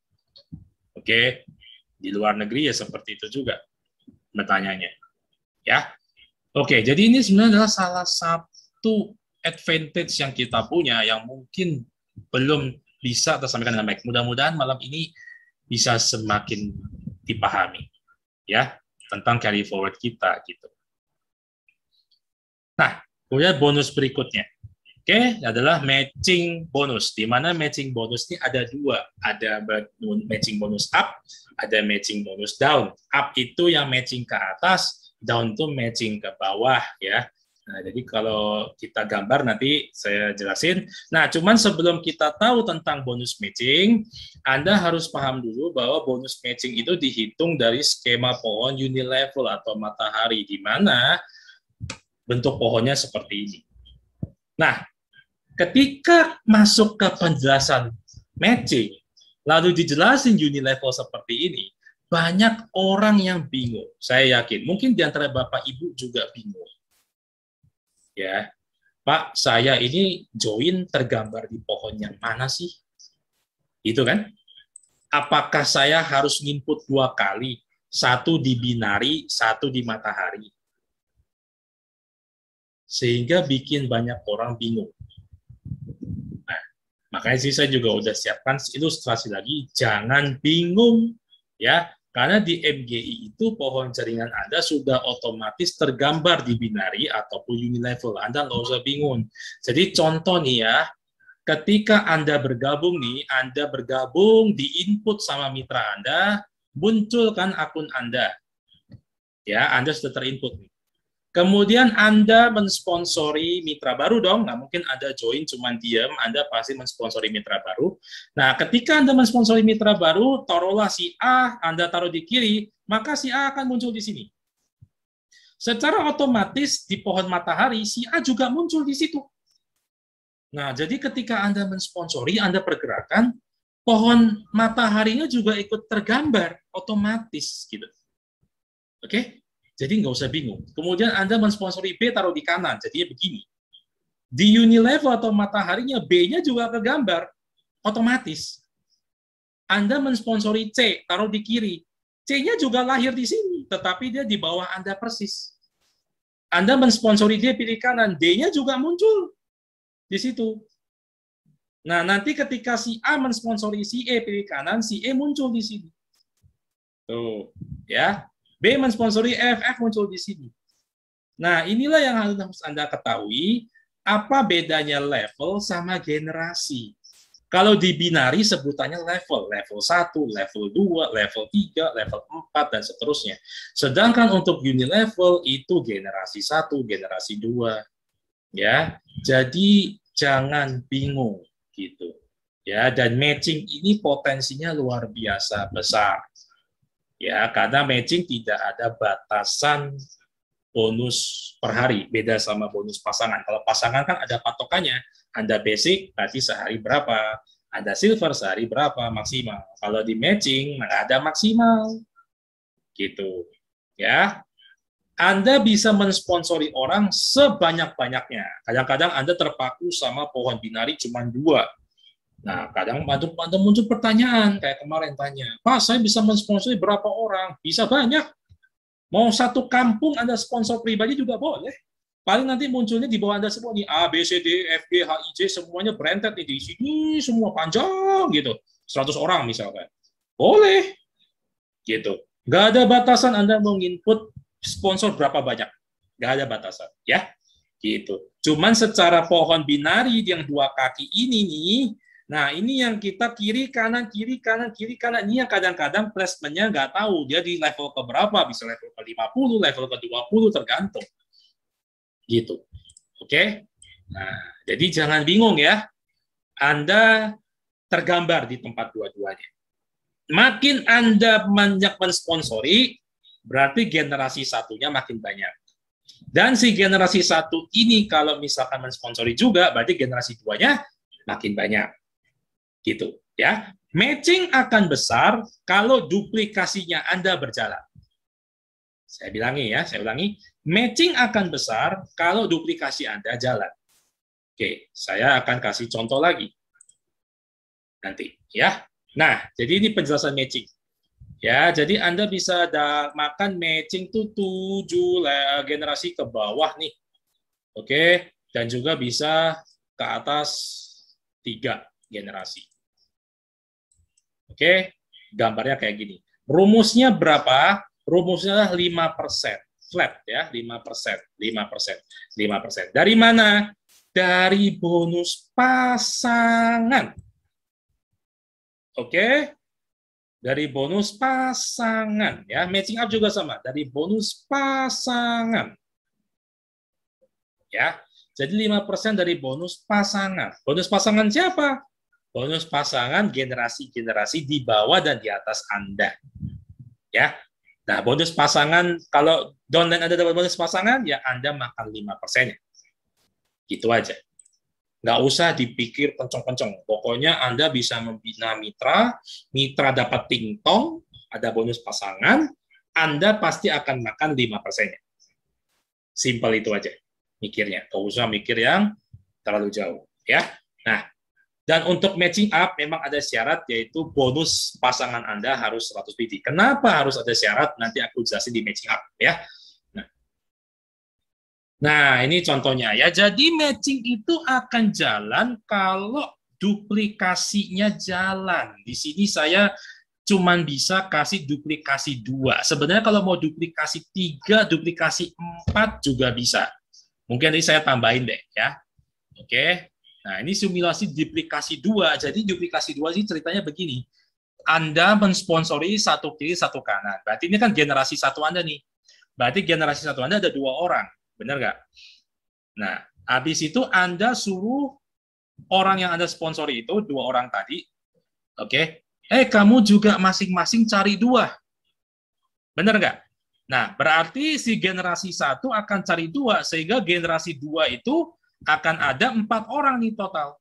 S1: Oke, di luar negeri ya seperti itu juga bertanyanya. Ya, oke, jadi ini sebenarnya adalah salah satu advantage yang kita punya, yang mungkin belum bisa tersampaikan dengan baik. Mudah-mudahan malam ini bisa semakin dipahami ya tentang carry forward kita gitu. Nah, kemudian bonus berikutnya. Oke, adalah matching bonus. Di mana matching bonus ini ada dua, ada matching bonus up, ada matching bonus down. Up itu yang matching ke atas, down to matching ke bawah ya. Nah, jadi kalau kita gambar nanti saya jelasin. Nah, cuman sebelum kita tahu tentang bonus matching, Anda harus paham dulu bahwa bonus matching itu dihitung dari skema pohon unilevel atau matahari, di mana bentuk pohonnya seperti ini. Nah, ketika masuk ke penjelasan matching, lalu dijelasin unilevel seperti ini, banyak orang yang bingung. Saya yakin, mungkin di antara Bapak Ibu juga bingung. Ya, Pak, saya ini join tergambar di pohon yang mana sih? Itu kan? Apakah saya harus nginput 2 kali? Satu di binari, satu di matahari. Sehingga bikin banyak orang bingung. Nah, makanya sih saya juga udah siapkan ilustrasi lagi, jangan bingung ya. Karena di MGI itu pohon jaringan Anda sudah otomatis tergambar di binari ataupun unilevel. Anda nggak usah bingung. Jadi contoh nih ya, ketika Anda bergabung nih, Anda bergabung di input sama mitra Anda, munculkan akun Anda. Ya, Anda sudah terinput nih. Kemudian Anda mensponsori mitra baru dong, nggak mungkin Anda join cuma diam, Anda pasti mensponsori mitra baru. Nah, ketika Anda mensponsori mitra baru, taruhlah si A, Anda taruh di kiri, maka si A akan muncul di sini. Secara otomatis di pohon matahari, si A juga muncul di situ. Nah, jadi ketika Anda mensponsori, Anda pergerakan, pohon mataharinya juga ikut tergambar otomatis gitu. Oke? Jadi nggak usah bingung. Kemudian Anda mensponsori B, taruh di kanan. Jadinya begini. Di unilevel atau mataharinya, B-nya juga kegambar. Otomatis. Anda mensponsori C, taruh di kiri. C-nya juga lahir di sini, tetapi dia di bawah Anda persis. Anda mensponsori D, pilih kanan. D-nya juga muncul di situ. Nah, nanti ketika si A mensponsori si E, pilih kanan, si E muncul di sini. Tuh, ya. B mensponsori F muncul di sini. Nah, inilah yang harus Anda ketahui, apa bedanya level sama generasi. Kalau di binari sebutannya level 1, level 2, level 3, level 4, dan seterusnya. Sedangkan untuk unilevel itu generasi 1, generasi 2. Ya, jadi jangan bingung gitu. Ya, dan matching ini potensinya luar biasa besar. Ya, karena matching tidak ada batasan bonus per hari, beda sama bonus pasangan. Kalau pasangan kan ada patokannya, Anda basic berarti sehari berapa, Anda silver sehari berapa maksimal. Kalau di matching nggak ada maksimal, gitu. Ya, Anda bisa mensponsori orang sebanyak-banyaknya. Kadang-kadang Anda terpaku sama pohon binari cuma 2. Nah, kadang ada muncul pertanyaan, kayak kemarin tanya, Pak, saya bisa mensponsori berapa orang? Bisa banyak. Mau satu kampung Anda sponsor pribadi juga boleh. Paling nanti munculnya di bawah Anda semua nih, A, B, C, D, F, G, H, I, J, semuanya branded nih, di sini semua panjang gitu. 100 orang misalkan. Boleh. Gitu. Nggak ada batasan Anda mau input sponsor berapa banyak. Nggak ada batasan. Ya. Gitu. Cuman secara pohon binari yang 2 kaki ini nih, nah, ini yang kita kiri, kanan, kiri, kanan, kiri, kanan. Ini yang kadang-kadang placementnya nggak tahu. Dia di level ke berapa, bisa level ke 50, level ke 20, tergantung. Gitu. Oke? Nah, jadi jangan bingung ya. Anda tergambar di tempat dua-duanya. Makin Anda banyak mensponsori, berarti generasi satunya makin banyak. Dan si generasi 1 ini kalau misalkan mensponsori juga, berarti generasi 2-nya makin banyak. Gitu ya. Matching akan besar kalau duplikasinya Anda berjalan. Saya ulangi, matching akan besar kalau duplikasi Anda jalan. Oke, saya akan kasih contoh lagi nanti ya. Nah, jadi ini penjelasan matching. Ya, jadi Anda bisa makan matching tuh 7 generasi ke bawah nih. Oke, dan juga bisa ke atas 3 generasi. Oke, gambarnya kayak gini. Rumusnya berapa? Rumusnya adalah 5%. Flat ya, 5%. 5%. 5%. Dari mana? Dari bonus pasangan. Oke? Dari bonus pasangan, ya. Matching up juga sama, dari bonus pasangan. Ya. Jadi 5% dari bonus pasangan. Bonus pasangan siapa? Bonus pasangan generasi-generasi di bawah dan di atas Anda. Ya. Nah, bonus pasangan, kalau downline Anda dapat bonus pasangan, ya Anda makan 5%. Gitu aja. Nggak usah dipikir kenceng-kenceng. Pokoknya Anda bisa membina mitra, mitra dapat tingtong, ada bonus pasangan, Anda pasti akan makan 5%-nya. Simpel itu aja mikirnya. Nggak usah mikir yang terlalu jauh. Ya. Nah, dan untuk matching up memang ada syarat, yaitu bonus pasangan Anda harus 100 biji. Kenapa harus ada syarat? Nanti aku jelasin di matching up. Ya. Nah, ini contohnya ya. Jadi matching itu akan jalan kalau duplikasinya jalan. Di sini saya cuman bisa kasih duplikasi 2. Sebenarnya kalau mau duplikasi 3, duplikasi 4 juga bisa. Mungkin ini saya tambahin deh ya. Oke. Nah, ini simulasi duplikasi 2. Jadi duplikasi 2 sih ceritanya begini. Anda mensponsori satu kiri, satu kanan. Berarti ini kan generasi satu Anda nih. Berarti generasi satu Anda ada 2 orang. Benar nggak? Nah, habis itu Anda suruh orang yang Anda sponsori itu, 2 orang tadi, oke, kamu juga masing-masing cari 2. Benar nggak? Nah, berarti si generasi 1 akan cari 2, sehingga generasi 2 itu akan ada 4 orang nih total.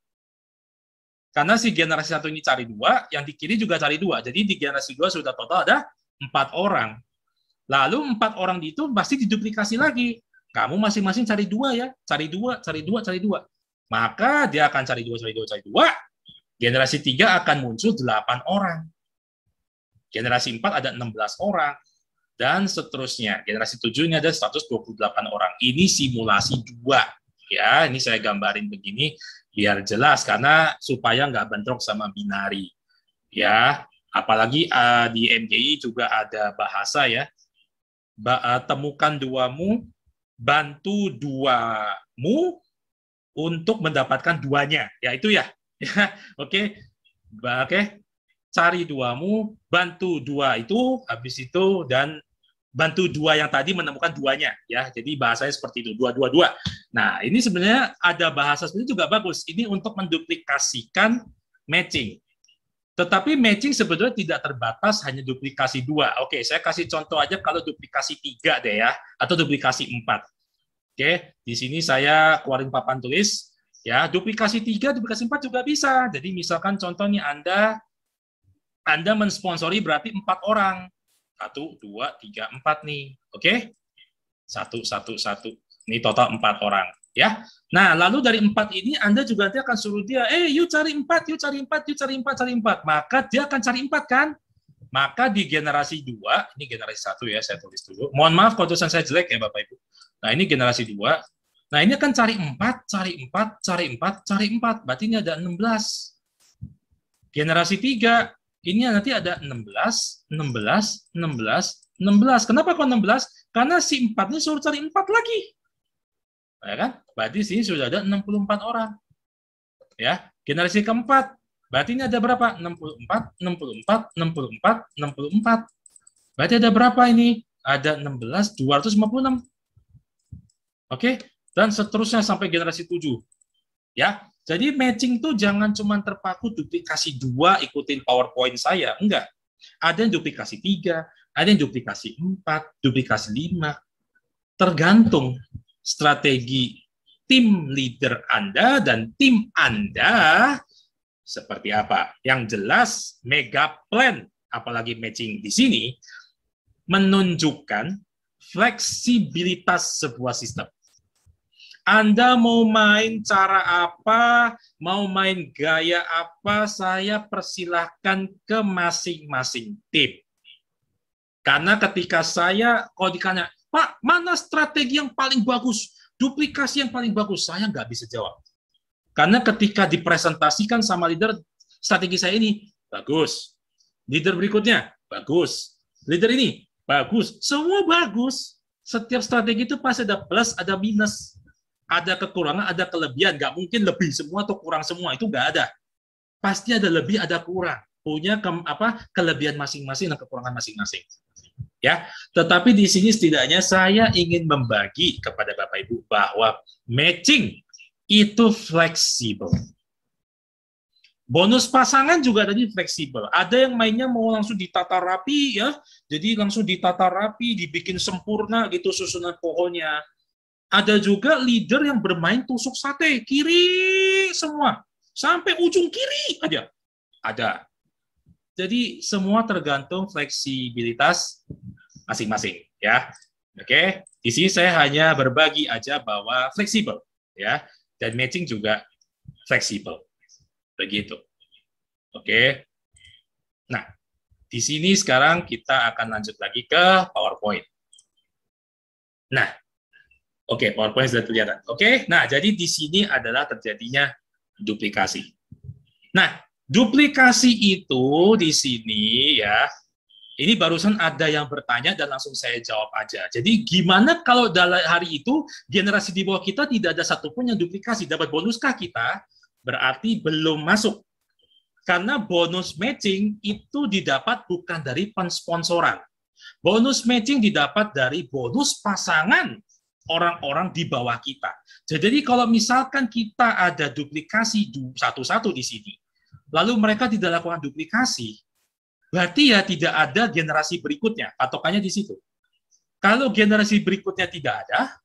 S1: Karena si generasi 1 ini cari 2, yang di kiri juga cari 2. Jadi di generasi 2 sudah total ada 4 orang. Lalu 4 orang itu pasti diduplikasi lagi. Kamu masing-masing cari 2 ya, cari 2, cari 2, cari 2. Maka dia akan cari 2, cari 2, cari 2. Generasi 3 akan muncul 8 orang. Generasi 4 ada 16 orang. Dan seterusnya. Generasi 7 ini ada 128 orang. Ini simulasi 2. Ya, ini saya gambarin begini biar jelas, karena supaya nggak bentrok sama binari. Ya, apalagi di MJI juga ada bahasa ya. Temukan 2-mu, bantu 2-mu untuk mendapatkan 2-nya, ya itu ya. Oke. Cari 2-mu, bantu 2 itu, habis itu dan bantu 2 yang tadi menemukan 2-nya, ya. Jadi bahasanya seperti itu, 2-2-2. Nah, ini sebenarnya ada bahasa seperti itu juga bagus. Ini untuk menduplikasikan matching. Tetapi matching sebetulnya tidak terbatas hanya duplikasi 2. Oke, saya kasih contoh aja kalau duplikasi 3 deh ya, atau duplikasi 4. Oke, di sini saya keluarin papan tulis. Ya, duplikasi 3, duplikasi 4 juga bisa. Jadi misalkan contohnya Anda mensponsori berarti 4 orang. 1, 2, 3, 4 nih. Oke? 1, 1, 1. Ini total 4 orang. Ya. Nah, lalu dari 4 ini Anda juga nanti akan suruh dia, yuk cari 4, yuk cari 4, yuk cari 4, cari 4. Maka dia akan cari 4 kan? Maka di generasi 2, ini generasi 1 ya, saya tulis dulu. Mohon maaf kalau tulisan saya jelek ya Bapak Ibu. Nah, ini generasi 2. Nah, ini akan cari 4, cari 4, cari 4, cari 4. Berarti ini ada 16. Generasi 3, ini nanti ada 16, 16, 16, 16. Kenapa kok 16? Karena si 4 ini suruh cari 4 lagi. Ya kan? Berarti sini sudah ada 64 orang. Ya, generasi keempat. Berarti ini ada berapa? 64, 64, 64, 64. Berarti ada berapa ini? Ada 16, 256. Oke, dan seterusnya sampai generasi 7. Ya, jadi matching itu jangan cuma terpaku duplikasi 2 ikutin PowerPoint saya, enggak. Ada yang duplikasi 3, ada yang duplikasi 4, duplikasi 5. Tergantung strategi tim leader Anda dan tim Anda seperti apa. Yang jelas mega plan, apalagi matching di sini, menunjukkan fleksibilitas sebuah sistem. Anda mau main cara apa, mau main gaya apa, saya persilahkan ke masing-masing tim. Karena ketika saya, kalau ditanya, Pak, mana strategi yang paling bagus, duplikasi yang paling bagus, saya nggak bisa jawab. Karena ketika dipresentasikan sama leader, strategi saya ini, bagus. Leader berikutnya, bagus. Leader ini, bagus. Semua bagus. Setiap strategi itu pasti ada plus, ada minus. Ada kekurangan, ada kelebihan. Nggak mungkin lebih semua atau kurang semua. Itu nggak ada. Pasti ada lebih, ada kurang. punya kelebihan masing-masing dan kekurangan masing-masing. Ya, tetapi di sini setidaknya saya ingin membagi kepada Bapak Ibu bahwa matching itu fleksibel. Bonus pasangan juga tadi fleksibel. Ada yang mainnya mau langsung ditata rapi ya, jadi langsung ditata rapi, dibikin sempurna gitu susunan pohonnya. Ada juga leader yang bermain tusuk sate, kiri semua, sampai ujung kiri aja. Ada. Jadi semua tergantung fleksibilitas masing-masing ya. Oke, di sini saya hanya berbagi aja bahwa fleksibel ya, dan matching juga fleksibel. Begitu. Oke. Nah, di sini sekarang kita akan lanjut lagi ke PowerPoint. Nah, oke, PowerPoint sudah kelihatan. Oke, nah jadi di sini adalah terjadinya duplikasi. Nah, duplikasi itu di sini ya, ini barusan ada yang bertanya dan langsung saya jawab aja. Jadi gimana kalau dalam hari itu generasi di bawah kita tidak ada satupun yang duplikasi, dapat bonuskah kita? Berarti belum masuk. Karena bonus matching itu didapat bukan dari pensponsoran. Bonus matching didapat dari bonus pasangan orang-orang di bawah kita. Jadi kalau misalkan kita ada duplikasi satu-satu di sini, lalu mereka tidak lakukan duplikasi, berarti ya tidak ada generasi berikutnya, patokannya di situ. Kalau generasi berikutnya tidak ada,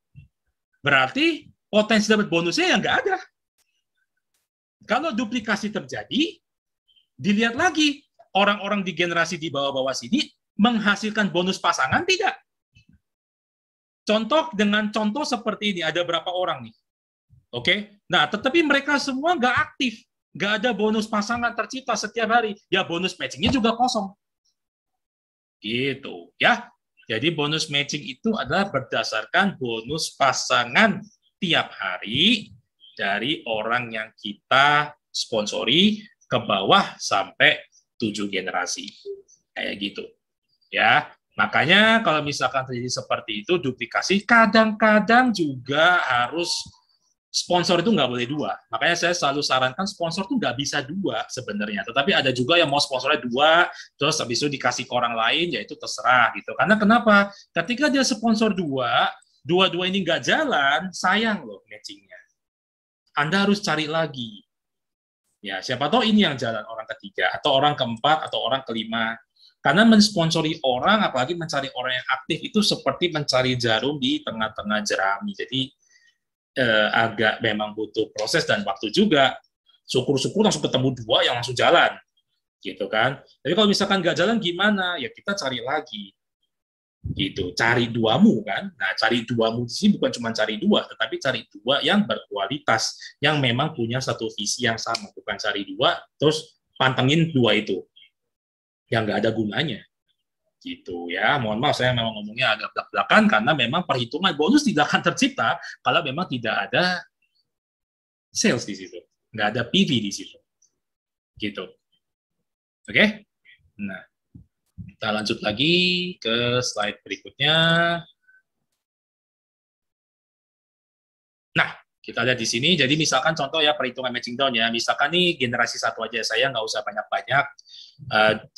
S1: berarti potensi dapat bonusnya yang nggak ada. Kalau duplikasi terjadi, dilihat lagi, orang-orang di generasi di bawah-bawah sini menghasilkan bonus pasangan tidak? Contoh dengan contoh seperti ini, ada berapa orang nih? Oke, nah tetapi mereka semua nggak aktif, nggak ada bonus pasangan tercipta setiap hari, ya bonus matchingnya juga kosong. Gitu ya. Jadi bonus matching itu adalah berdasarkan bonus pasangan tiap hari dari orang yang kita sponsori ke bawah sampai 7 generasi. Kayak gitu. Ya, makanya kalau misalkan terjadi seperti itu, duplikasi, kadang-kadang juga harus sponsor itu nggak boleh dua. Makanya saya selalu sarankan sponsor itu nggak bisa dua sebenarnya. Tetapi ada juga yang mau sponsornya dua, terus habis itu dikasih ke orang lain, ya itu terserah gitu. Karena kenapa? Ketika dia sponsor dua, dua-dua ini nggak jalan, sayang loh matchingnya. Anda harus cari lagi. Ya, siapa tahu ini yang jalan orang ketiga, atau orang keempat, atau orang kelima. Karena mensponsori orang, apalagi mencari orang yang aktif, itu seperti mencari jarum di tengah-tengah jerami. Jadi, agak memang butuh proses dan waktu juga. Syukur-syukur langsung ketemu dua yang langsung jalan. Gitu kan. Tapi kalau misalkan nggak jalan, gimana? Ya kita cari lagi. Gitu, cari duamu kan. Nah, cari duamu di sini bukan cuma cari dua, tetapi cari dua yang berkualitas, yang memang punya satu visi yang sama, bukan cari dua terus pantengin dua itu yang nggak ada gunanya. Gitu ya. Mohon maaf saya memang ngomongnya agak belak-belakan karena memang perhitungan bonus tidak akan tercipta kalau memang tidak ada sales di situ, nggak ada PV di situ. Gitu. Oke? Nah, kita lanjut lagi ke slide berikutnya. Nah, kita lihat di sini. Jadi misalkan contoh ya perhitungan matching down ya. Misalkan nih generasi satu aja, saya nggak usah banyak-banyak.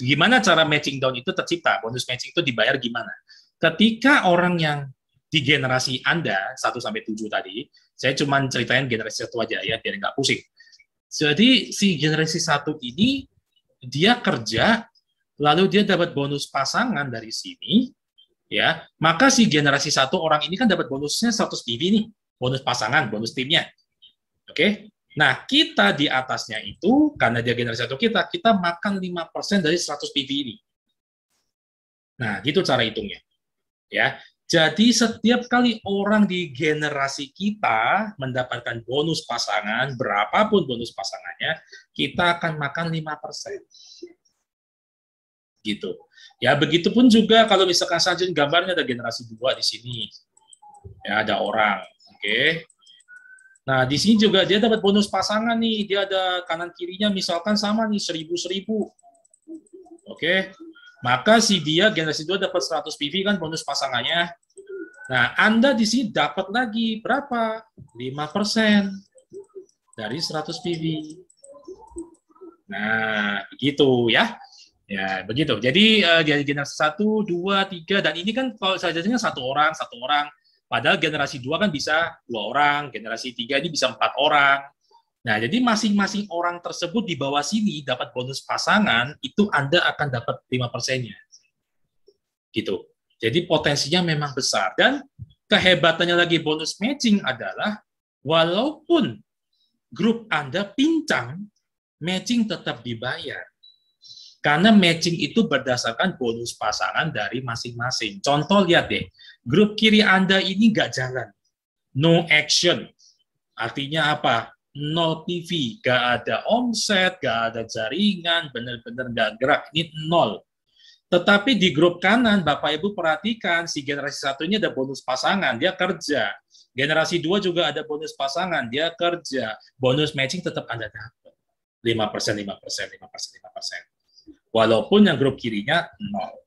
S1: Gimana cara matching down itu tercipta? Bonus matching itu dibayar gimana? Ketika orang yang di generasi Anda 1-7 tadi, saya cuma ceritain generasi satu aja ya, biar nggak pusing. Jadi si generasi satu ini dia kerja, lalu dia dapat bonus pasangan dari sini, ya, maka si generasi satu orang ini kan dapat bonusnya 100 PV nih, bonus pasangan, bonus timnya. Oke, nah kita di atasnya itu, karena dia generasi satu kita makan 5% dari 100 PV ini. Nah, gitu cara hitungnya. Ya, jadi setiap kali orang di generasi kita mendapatkan bonus pasangan, berapapun bonus pasangannya, kita akan makan 5%. Gitu. Ya, begitupun juga kalau misalkan saja gambarnya ada generasi 2 di sini. Ya, ada orang. Oke. Nah, di sini juga dia dapat bonus pasangan nih. Dia ada kanan kirinya misalkan sama nih 1000-1000. Oke. Maka si dia generasi 2 dapat 100 PV kan bonus pasangannya. Nah, Anda di sini dapat lagi berapa? 5% dari 100 PV. Nah, begitu ya. Ya, begitu. Jadi dari generasi 1, 2, 3, dan ini kan kalau sajanya satu orang. Padahal generasi 2 kan bisa 2 orang, generasi 3 ini bisa 4 orang. Nah, jadi masing-masing orang tersebut di bawah sini dapat bonus pasangan, itu Anda akan dapat 5%-nya. Gitu. Jadi potensinya memang besar. Dan kehebatannya lagi bonus matching adalah, walaupun grup Anda pincang, matching tetap dibayar. Karena matching itu berdasarkan bonus pasangan dari masing-masing. Contoh lihat deh, grup kiri Anda ini nggak jalan. No action. Artinya apa? Nol PV, nggak ada omset, nggak ada jaringan, benar-benar nggak gerak. Ini nol. Tetapi di grup kanan, Bapak Ibu perhatikan, si generasi 1 ini ada bonus pasangan, dia kerja. Generasi 2 juga ada bonus pasangan, dia kerja. Bonus matching tetap Anda dapat. 5%, 5%, 5%, 5%. Walaupun yang grup kirinya 0.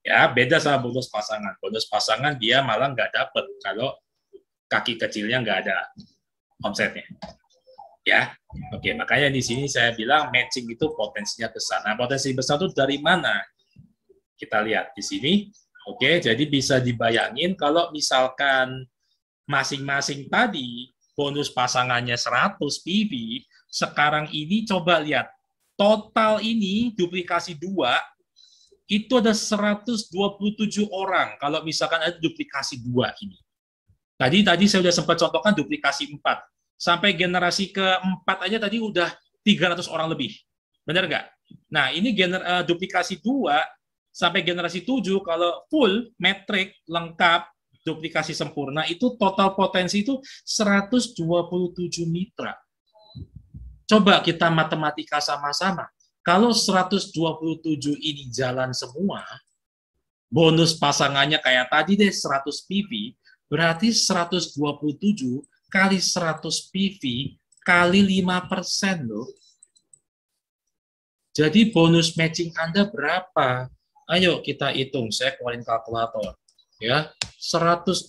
S1: Ya, beda sama bonus pasangan. Bonus pasangan dia malah nggak dapat kalau kaki kecilnya nggak ada omsetnya. Ya, oke. Makanya di sini saya bilang matching itu potensinya besar. Nah, potensi besar itu dari mana? Kita lihat di sini. Oke, jadi bisa dibayangin kalau misalkan masing-masing tadi bonus pasangannya 100 PV, sekarang ini coba lihat total ini duplikasi 2 itu ada 127 orang kalau misalkan ada duplikasi 2 ini. Tadi saya sudah sempat contohkan duplikasi 4. Sampai generasi keempat aja tadi udah 300 orang lebih. Benar nggak? Nah, ini duplikasi 2 sampai generasi 7 kalau full metrik lengkap duplikasi sempurna itu total potensi itu 127 mitra. Coba kita matematika sama-sama. Kalau 127 ini jalan semua, bonus pasangannya kayak tadi deh 100 PV, berarti 127 kali 100 PV kali 5% loh. Jadi bonus matching Anda berapa? Ayo kita hitung, saya keluarin kalkulator. Ya, 127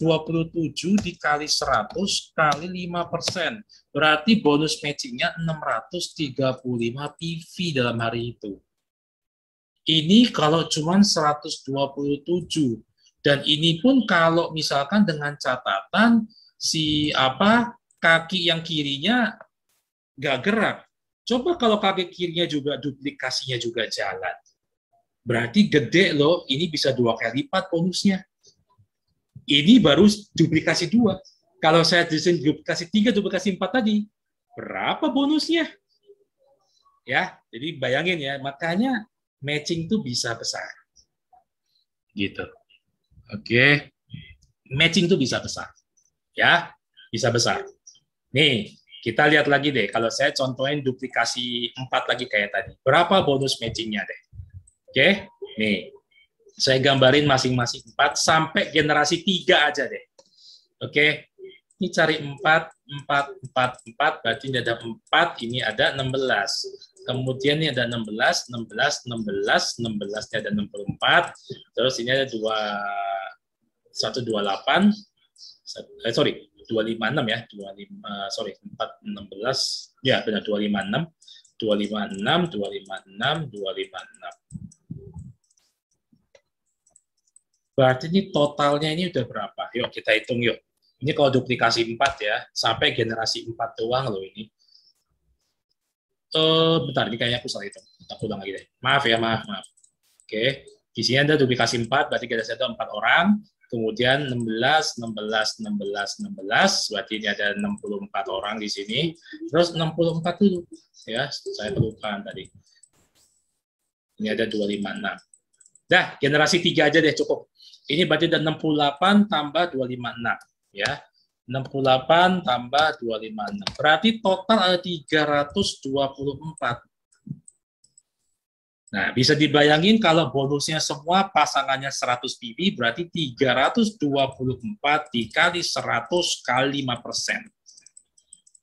S1: dikali 100 kali 5%. Berarti bonus matchingnya 635 PV dalam hari itu. Ini kalau cuma 127. Dan ini pun kalau misalkan dengan catatan kaki yang kirinya nggak gerak. Coba kalau kaki kirinya juga duplikasinya juga jalan. Berarti gede loh, ini bisa 2 kali lipat bonusnya. Ini baru duplikasi 2. Kalau saya desain duplikasi 3, duplikasi 4 tadi, berapa bonusnya? Ya, jadi bayangin ya, makanya matching itu bisa besar. Gitu. Oke. Matching itu bisa besar. Ya, bisa besar. Nih, kita lihat lagi deh, kalau saya contohin duplikasi 4 lagi kayak tadi. Berapa bonus matchingnya deh? Oke, nih. Saya gambarin masing-masing 4 sampai generasi 3 aja deh. Oke, ini cari 4, 4, 4, 4, berarti ini ada 4, ini ada 16. Kemudian ini ada 16, 16, 16, 16, ini ada 64, terus ini ada 128, 256 ya, 4, 16, ya benar 256, 256, 256, 256. Berarti ini totalnya ini udah berapa? Yuk kita hitung yuk. Ini kalau duplikasi 4 ya, sampai generasi 4 doang loh ini. Bentar, ini kayaknya aku salah hitung. Aku ulang lagi deh. Maaf ya, maaf. Oke, di sini ada duplikasi 4, berarti generasi ada 4 orang. Kemudian 16, 16, 16, 16, berarti ini ada 64 orang di sini. Terus 64 dulu, ya, saya kelupaan tadi. Ini ada 256. Dah, generasi 3 aja deh cukup. Ini berarti ada 68 tambah 256. Ya, 68 tambah 256. Berarti total ada 324. Nah, bisa dibayangin kalau bonusnya semua pasangannya 100 PV, berarti 324 dikali 100 kali 5%.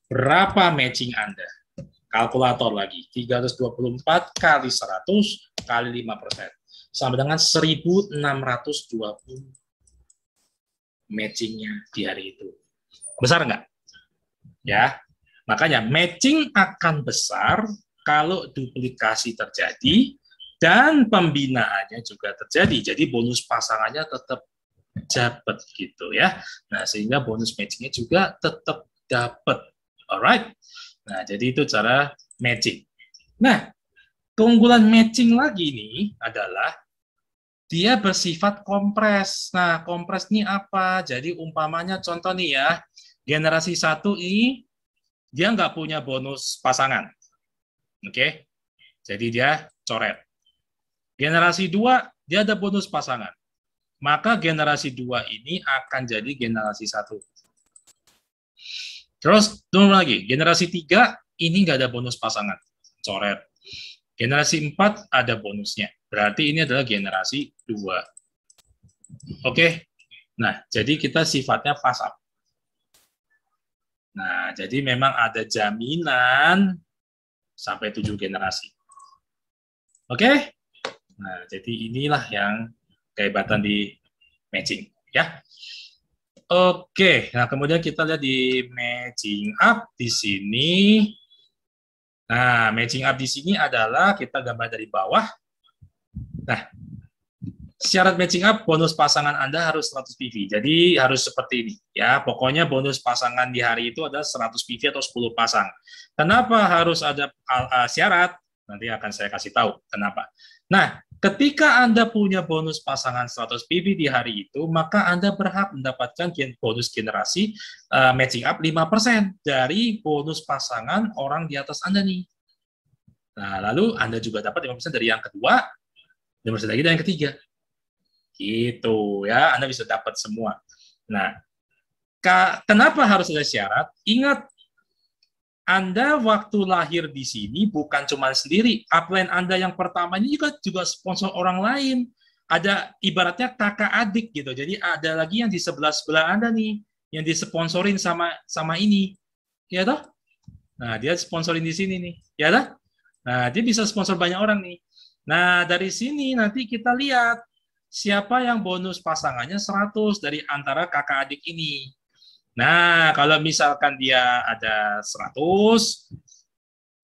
S1: Berapa matching Anda? Kalkulator lagi. 324 kali 100 kali 5%. Sama dengan 1.620 matchingnya di hari itu. Besar nggak? Ya, makanya matching akan besar kalau duplikasi terjadi dan pembinaannya juga terjadi. Jadi bonus pasangannya tetap dapat gitu ya. Nah, sehingga bonus matchingnya juga tetap dapat. Alright. Nah, jadi itu cara matching. Nah, keunggulan matching lagi nih adalah dia bersifat kompres. Nah, kompres ini apa? Jadi umpamanya contoh nih ya, generasi 1 ini dia nggak punya bonus pasangan. Oke? Jadi dia coret. Generasi 2 dia ada bonus pasangan. Maka generasi 2 ini akan jadi generasi 1. Terus, turun lagi. Generasi 3 ini nggak ada bonus pasangan. Coret. Generasi 4 ada bonusnya. Berarti ini adalah generasi 2. Oke? Nah, jadi kita sifatnya fast up. Nah, jadi memang ada jaminan sampai 7 generasi. Oke? Nah, jadi inilah yang kehebatan di matching. Ya. Oke, nah kemudian kita lihat di matching up di sini. Nah, matching up di sini adalah kita gambar dari bawah. Nah, syarat matching up bonus pasangan Anda harus 100 PV. Jadi harus seperti ini ya. Pokoknya bonus pasangan di hari itu adalah 100 PV atau 10 pasang. Kenapa harus ada syarat? Nanti akan saya kasih tahu kenapa. Nah, ketika Anda punya bonus pasangan 100 PV di hari itu, maka Anda berhak mendapatkan bonus generasi matching up 5% dari bonus pasangan orang di atas Anda nih. Nah, lalu Anda juga dapat 5% dari yang kedua, 5% lagi dari yang ketiga. Gitu ya, Anda bisa dapat semua. Nah, kenapa harus ada syarat? Ingat, Anda waktu lahir di sini bukan cuma sendiri. Upline Anda yang pertama ini juga sponsor orang lain. Ada ibaratnya kakak adik gitu. Jadi ada lagi yang di sebelah Anda nih, yang disponsorin sama ini. Ya toh? Nah, dia sponsorin di sini nih. Ya toh? Nah, dia bisa sponsor banyak orang nih. Nah, dari sini nanti kita lihat siapa yang bonus pasangannya 100 dari antara kakak adik ini. Nah, kalau misalkan dia ada 100,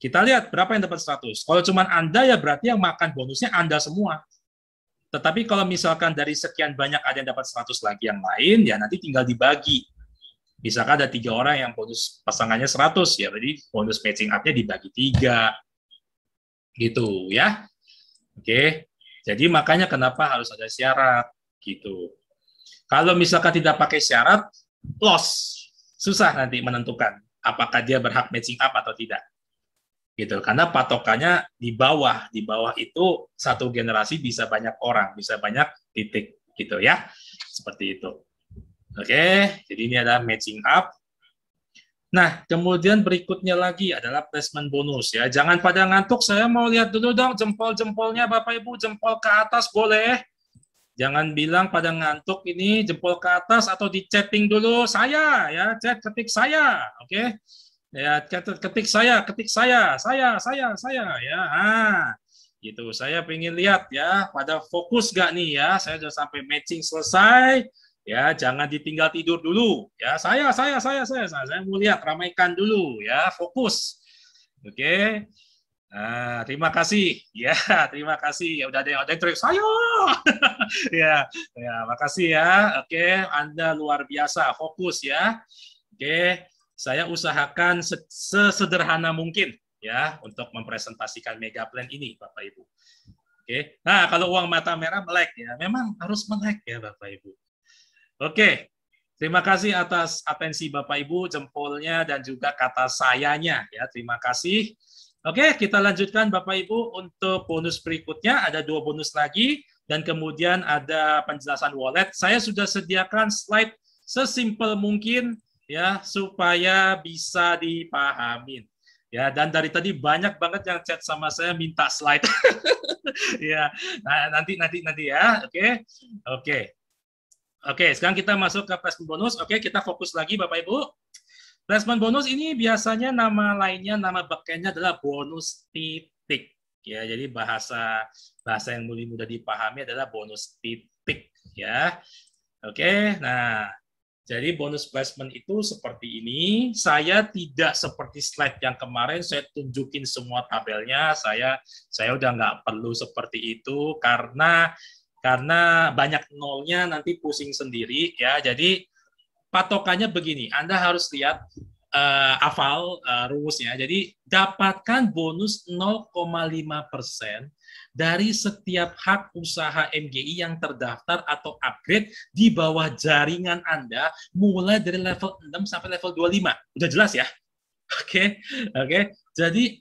S1: kita lihat berapa yang dapat 100. Kalau cuma Anda ya berarti yang makan bonusnya Anda semua. Tetapi kalau misalkan dari sekian banyak ada yang dapat 100 lagi yang lain, ya nanti tinggal dibagi. Misalkan ada 3 orang yang bonus pasangannya 100, ya berarti bonus matching up-nya dibagi 3. Gitu ya. Oke. Jadi makanya kenapa harus ada syarat gitu. Kalau misalkan tidak pakai syarat, loss. Susah nanti menentukan apakah dia berhak matching up atau tidak. Gitu. Karena patokannya di bawah. Di bawah itu satu generasi bisa banyak orang, bisa banyak titik gitu ya. Seperti itu. Oke, jadi ini adalah matching up. Nah, kemudian berikutnya lagi adalah placement bonus ya. Jangan pada ngantuk, saya mau lihat dulu dong jempol-jempolnya Bapak Ibu, jempol ke atas boleh. Jangan bilang pada ngantuk ini jempol ke atas atau di chatting dulu saya ya, chat ketik saya, oke? Ya, ketik saya ya. Gitu. Saya pengen lihat ya, pada fokus gak nih ya? Saya sudah sampai matching selesai. Ya, jangan ditinggal tidur dulu. Ya, saya mau lihat, ramaikan dulu ya, fokus. Oke. Nah, terima kasih. Ya, terima kasih. Ya udah ada yang teriak saya. Ya, ya, makasih ya. Oke, Anda luar biasa, fokus ya. Oke, saya usahakan sesederhana mungkin ya untuk mempresentasikan mega plan ini, Bapak Ibu. Oke. Nah, kalau uang mata merah melek ya, memang harus melek ya, Bapak Ibu. Oke. Terima kasih atas atensi Bapak Ibu, jempolnya dan juga kata sayanya ya. Terima kasih. Oke, kita lanjutkan Bapak Ibu untuk bonus berikutnya. Ada 2 bonus lagi dan kemudian ada penjelasan wallet. Saya sudah sediakan slide sesimpel mungkin ya supaya bisa dipahamin. Ya, dan dari tadi banyak banget yang chat sama saya minta slide. Ya, nah, nanti ya. Oke. Oke. Oke, sekarang kita masuk ke placement bonus. Oke, kita fokus lagi Bapak Ibu. Placement bonus ini biasanya nama lainnya, nama backend-nya adalah bonus titik. Ya, jadi bahasa yang mudah dipahami adalah bonus titik. Ya, oke. Nah, Jadi bonus placement itu seperti ini. Saya tidak seperti slide yang kemarin, saya tunjukin semua tabelnya. Saya udah nggak perlu seperti itu karena banyak nolnya nanti pusing sendiri ya. Jadi patokannya begini, Anda harus lihat hafal rumusnya. Jadi dapatkan bonus 0,5% dari setiap hak usaha MGI yang terdaftar atau upgrade di bawah jaringan Anda mulai dari level 6 sampai level 25. Udah jelas ya? Oke. Oke. Jadi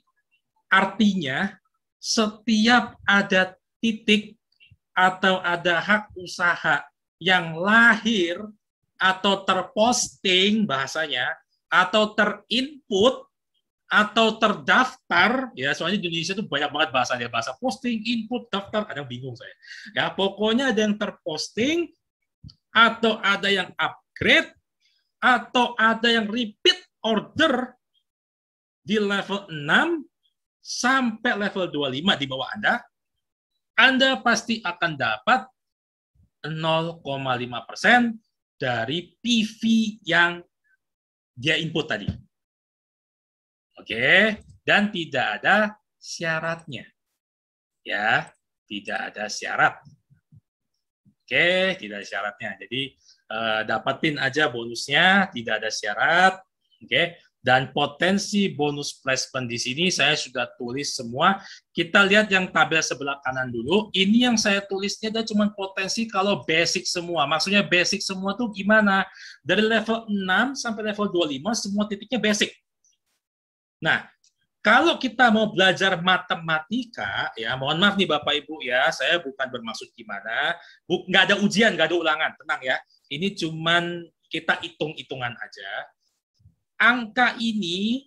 S1: artinya setiap ada titik atau ada hak usaha yang lahir atau terposting bahasanya atau terinput atau terdaftar ya, soalnya di Indonesia itu banyak banget bahasanya, bahasa posting, input, daftar, kadang bingung saya ya. Pokoknya ada yang terposting atau ada yang upgrade atau ada yang repeat order di level 6 sampai level 25 di bawah Anda pasti akan dapat 0,5% dari PV yang dia input tadi. Oke, dan tidak ada syaratnya. Ya, tidak ada syarat. Oke, tidak ada syaratnya. Jadi dapatin aja bonusnya, tidak ada syarat. Oke, dan potensi bonus placement di sini saya sudah tulis semua. Kita lihat yang tabel sebelah kanan dulu. Ini yang saya tulisnya ada cuma potensi kalau basic semua. Maksudnya basic semua tuh gimana? Dari level 6 sampai level 25 semua titiknya basic. Nah, kalau kita mau belajar matematika, ya mohon maaf nih Bapak Ibu ya, saya bukan bermaksud gimana, nggak ada ujian, nggak ada ulangan, tenang ya. Ini cuman kita hitung-hitungan aja. Angka ini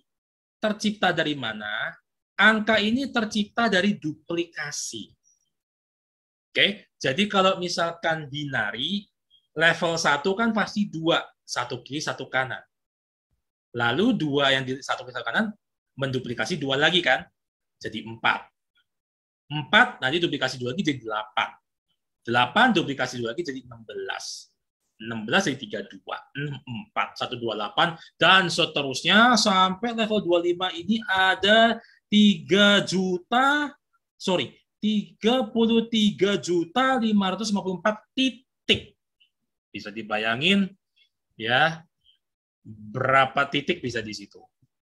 S1: tercipta dari mana? Angka ini tercipta dari duplikasi. Oke, jadi kalau misalkan binari, level 1 kan pasti 2, satu kiri, satu kanan. Lalu 2 yang di satu kiri, satu kanan, menduplikasi 2 lagi kan, jadi 4. 4 nanti duplikasi 2 lagi jadi 8. 8 duplikasi 2 lagi jadi 16. 16 jadi 32, 4, 128, dan seterusnya sampai level 25 ini ada 33.554 titik. Bisa dibayangin ya berapa titik bisa di situ.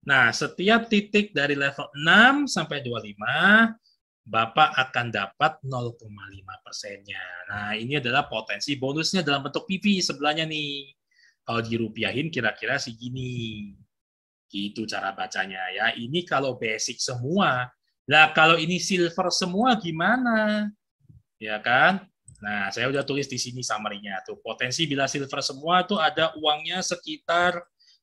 S1: Nah, setiap titik dari level 6 sampai 25, Bapak akan dapat 0,5%-nya. Nah, ini adalah potensi bonusnya dalam bentuk PV sebelahnya nih. Kalau dirupiahin kira-kira segini. Gitu cara bacanya ya. Ini kalau basic semua. Nah, kalau ini silver semua gimana? Ya kan? Nah, saya udah tulis di sini summary-nya. Tuh, potensi bila silver semua tuh ada uangnya sekitar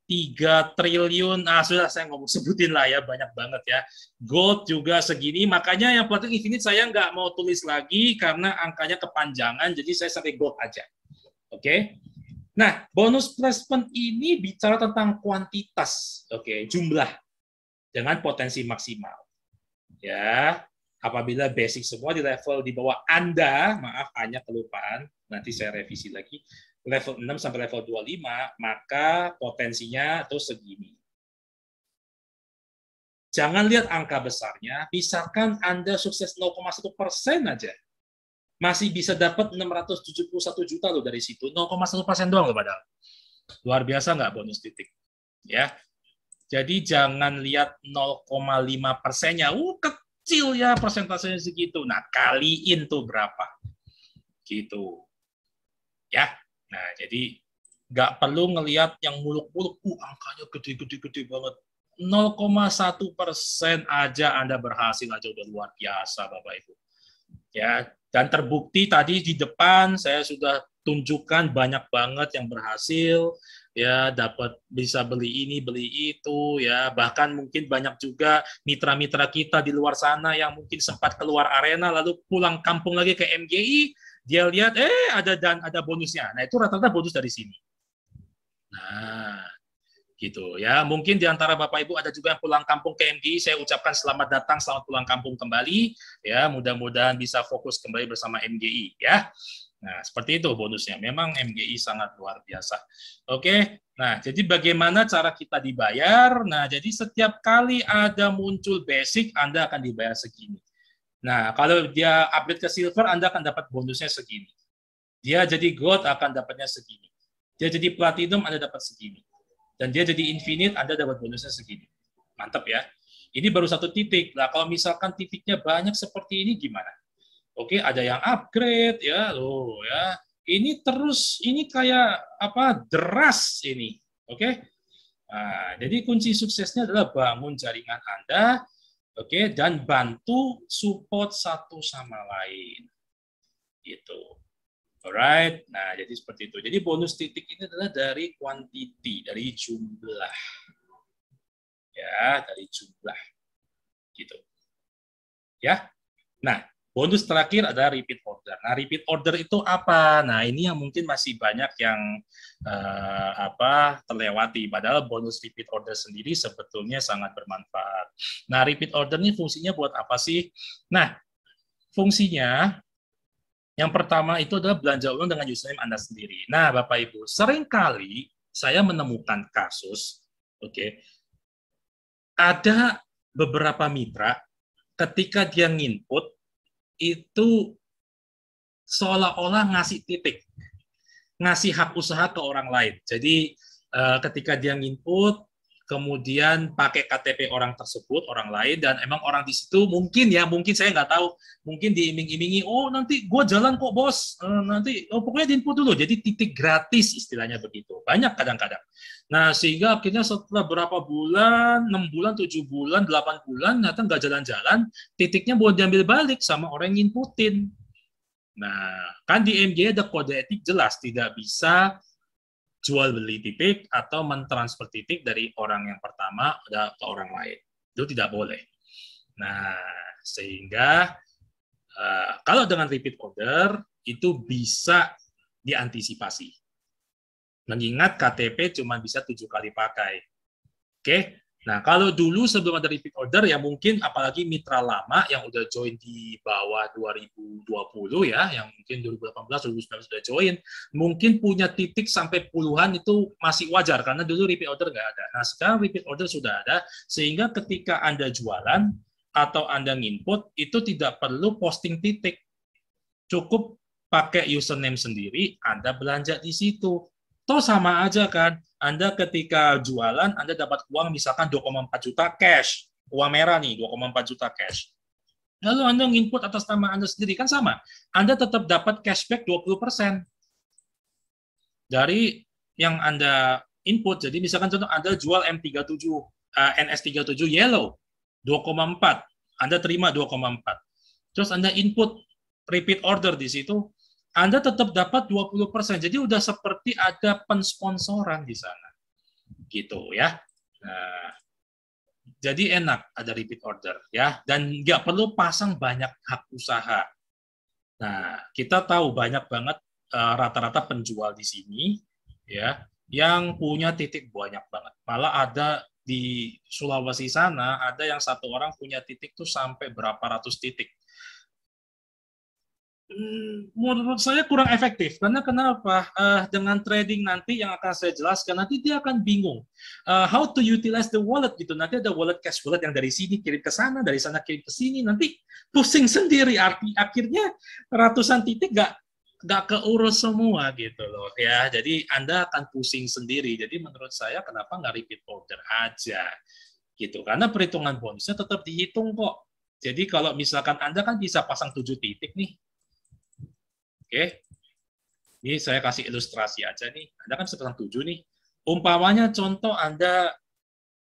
S1: 3 triliun, sudah saya ngomong sebutin lah ya, banyak banget ya. Gold juga segini, makanya yang Platinum Infinite saya nggak mau tulis lagi karena angkanya kepanjangan, jadi saya sampai gold aja. Oke. Nah, bonus placement ini bicara tentang kuantitas, oke, jumlah, dengan potensi maksimal. Ya, apabila basic semua di level di bawah Anda, maaf hanya kelupaan, nanti saya revisi lagi, level 6 sampai level 25, maka potensinya tuh segini. Jangan lihat angka besarnya, misalkan Anda sukses 0,1% aja, masih bisa dapat 671 juta loh dari situ, 0,1% doang loh padahal. Luar biasa nggak bonus titik? Ya. Jadi jangan lihat 0,5%-nya, kecil ya persentasenya segitu. Nah, kaliin tuh berapa. Gitu. Ya. Nah, jadi nggak perlu ngelihat yang muluk-muluk, angkanya gede-gede banget. 0,1% aja Anda berhasil aja udah luar biasa, Bapak Ibu. Ya, dan terbukti tadi di depan saya sudah tunjukkan banyak banget yang berhasil, ya dapat bisa beli ini, beli itu, ya bahkan mungkin banyak juga mitra-mitra kita di luar sana yang mungkin sempat keluar arena lalu pulang kampung lagi ke MGI. Dia lihat, ada bonusnya. Nah, itu rata-rata bonus dari sini. Nah, gitu ya. Mungkin di antara Bapak Ibu ada juga yang pulang kampung ke MGI, saya ucapkan selamat datang, selamat pulang kampung kembali ya. Mudah-mudahan bisa fokus kembali bersama MGI ya. Nah, seperti itu bonusnya. Memang MGI sangat luar biasa. Oke. Nah, jadi bagaimana cara kita dibayar? Nah, jadi setiap kali ada muncul basic, Anda akan dibayar segini. Nah, kalau dia upgrade ke silver, Anda akan dapat bonusnya segini. Dia jadi gold akan dapatnya segini. Dia jadi platinum, Anda dapat segini. Dan dia jadi infinite, Anda dapat bonusnya segini. Mantap ya. Ini baru satu titik. Nah, kalau misalkan titiknya banyak seperti ini gimana? Oke, ada yang upgrade ya, loh ya. Ini terus, ini kayak apa? Deras ini. Oke. Nah, jadi kunci suksesnya adalah bangun jaringan Anda, oke, dan bantu support satu sama lain. Gitu. Alright, nah jadi seperti itu. Jadi bonus titik ini adalah dari quantity, dari jumlah, ya, dari jumlah, gitu. Ya, nah bonus terakhir ada repeat order. Nah repeat order itu apa? Nah ini yang mungkin masih banyak yang terlewati. Padahal bonus repeat order sendiri sebetulnya sangat bermanfaat. Nah repeat order ini fungsinya buat apa sih? Nah fungsinya yang pertama itu adalah belanja ulang dengan username Anda sendiri. Nah, Bapak Ibu, seringkali saya menemukan kasus, oke, ada beberapa mitra ketika dia nginput itu seolah-olah ngasih titik, ngasih hak usaha ke orang lain. Jadi ketika dia nginput, kemudian pakai KTP orang tersebut, orang lain, dan emang orang di situ mungkin ya, mungkin saya nggak tahu, mungkin diiming-imingi, oh nanti gue jalan kok bos, nanti pokoknya diinput dulu, jadi titik gratis istilahnya begitu, banyak kadang-kadang. Nah sehingga akhirnya setelah berapa bulan, 6 bulan, 7 bulan, 8 bulan, ternyata nggak jalan-jalan, titiknya mau diambil balik sama orang yang nginputin. Nah kan di MJ ada kode etik jelas, tidak bisa jual beli titik atau mentransfer titik dari orang yang pertama ke orang lain. Itu tidak boleh. Nah, sehingga kalau dengan repeat order itu bisa diantisipasi. Mengingat KTP cuma bisa 7 kali pakai. Oke. Nah, kalau dulu sebelum ada repeat order ya mungkin apalagi mitra lama yang udah join di bawah 2020 ya, yang mungkin 2018, 2019 sudah join, mungkin punya titik sampai puluhan itu masih wajar karena dulu repeat order nggak ada. Nah, sekarang repeat order sudah ada sehingga ketika Anda jualan atau Anda nginput itu tidak perlu posting titik. Cukup pakai username sendiri, Anda belanja di situ. Toh sama aja kan, Anda ketika jualan, Anda dapat uang misalkan 2,4 juta cash, uang merah nih, 2,4 juta cash. Lalu Anda nginput atas nama Anda sendiri, kan sama. Anda tetap dapat cashback 20% dari yang Anda input. Jadi misalkan contoh Anda jual M37, NS37 yellow, 2,4, Anda terima 2,4. Terus Anda input repeat order di situ, Anda tetap dapat 20%. Jadi udah seperti ada pensponsoran di sana. Gitu ya. Nah, jadi enak ada repeat order ya, dan nggak perlu pasang banyak hak usaha. Nah, kita tahu banyak banget rata-rata penjual di sini ya yang punya titik banyak banget. Malah ada di Sulawesi sana ada yang satu orang punya titik tuh sampai berapa ratus titik. Menurut saya kurang efektif karena kenapa? Dengan trading nanti yang akan saya jelaskan nanti dia akan bingung how to utilize the wallet gitu. Nanti ada wallet cash wallet yang dari sini kirim ke sana, dari sana kirim ke sini, nanti pusing sendiri. Akhirnya ratusan titik nggak keurus semua gitu loh ya. Jadi Anda akan pusing sendiri. Jadi menurut saya kenapa nggak repeat order aja gitu? Karena perhitungan bonusnya tetap dihitung kok. Jadi kalau misalkan Anda kan bisa pasang 7 titik nih. Oke, ini saya kasih ilustrasi aja nih. Anda kan sepasang 7 nih. Umpamanya contoh Anda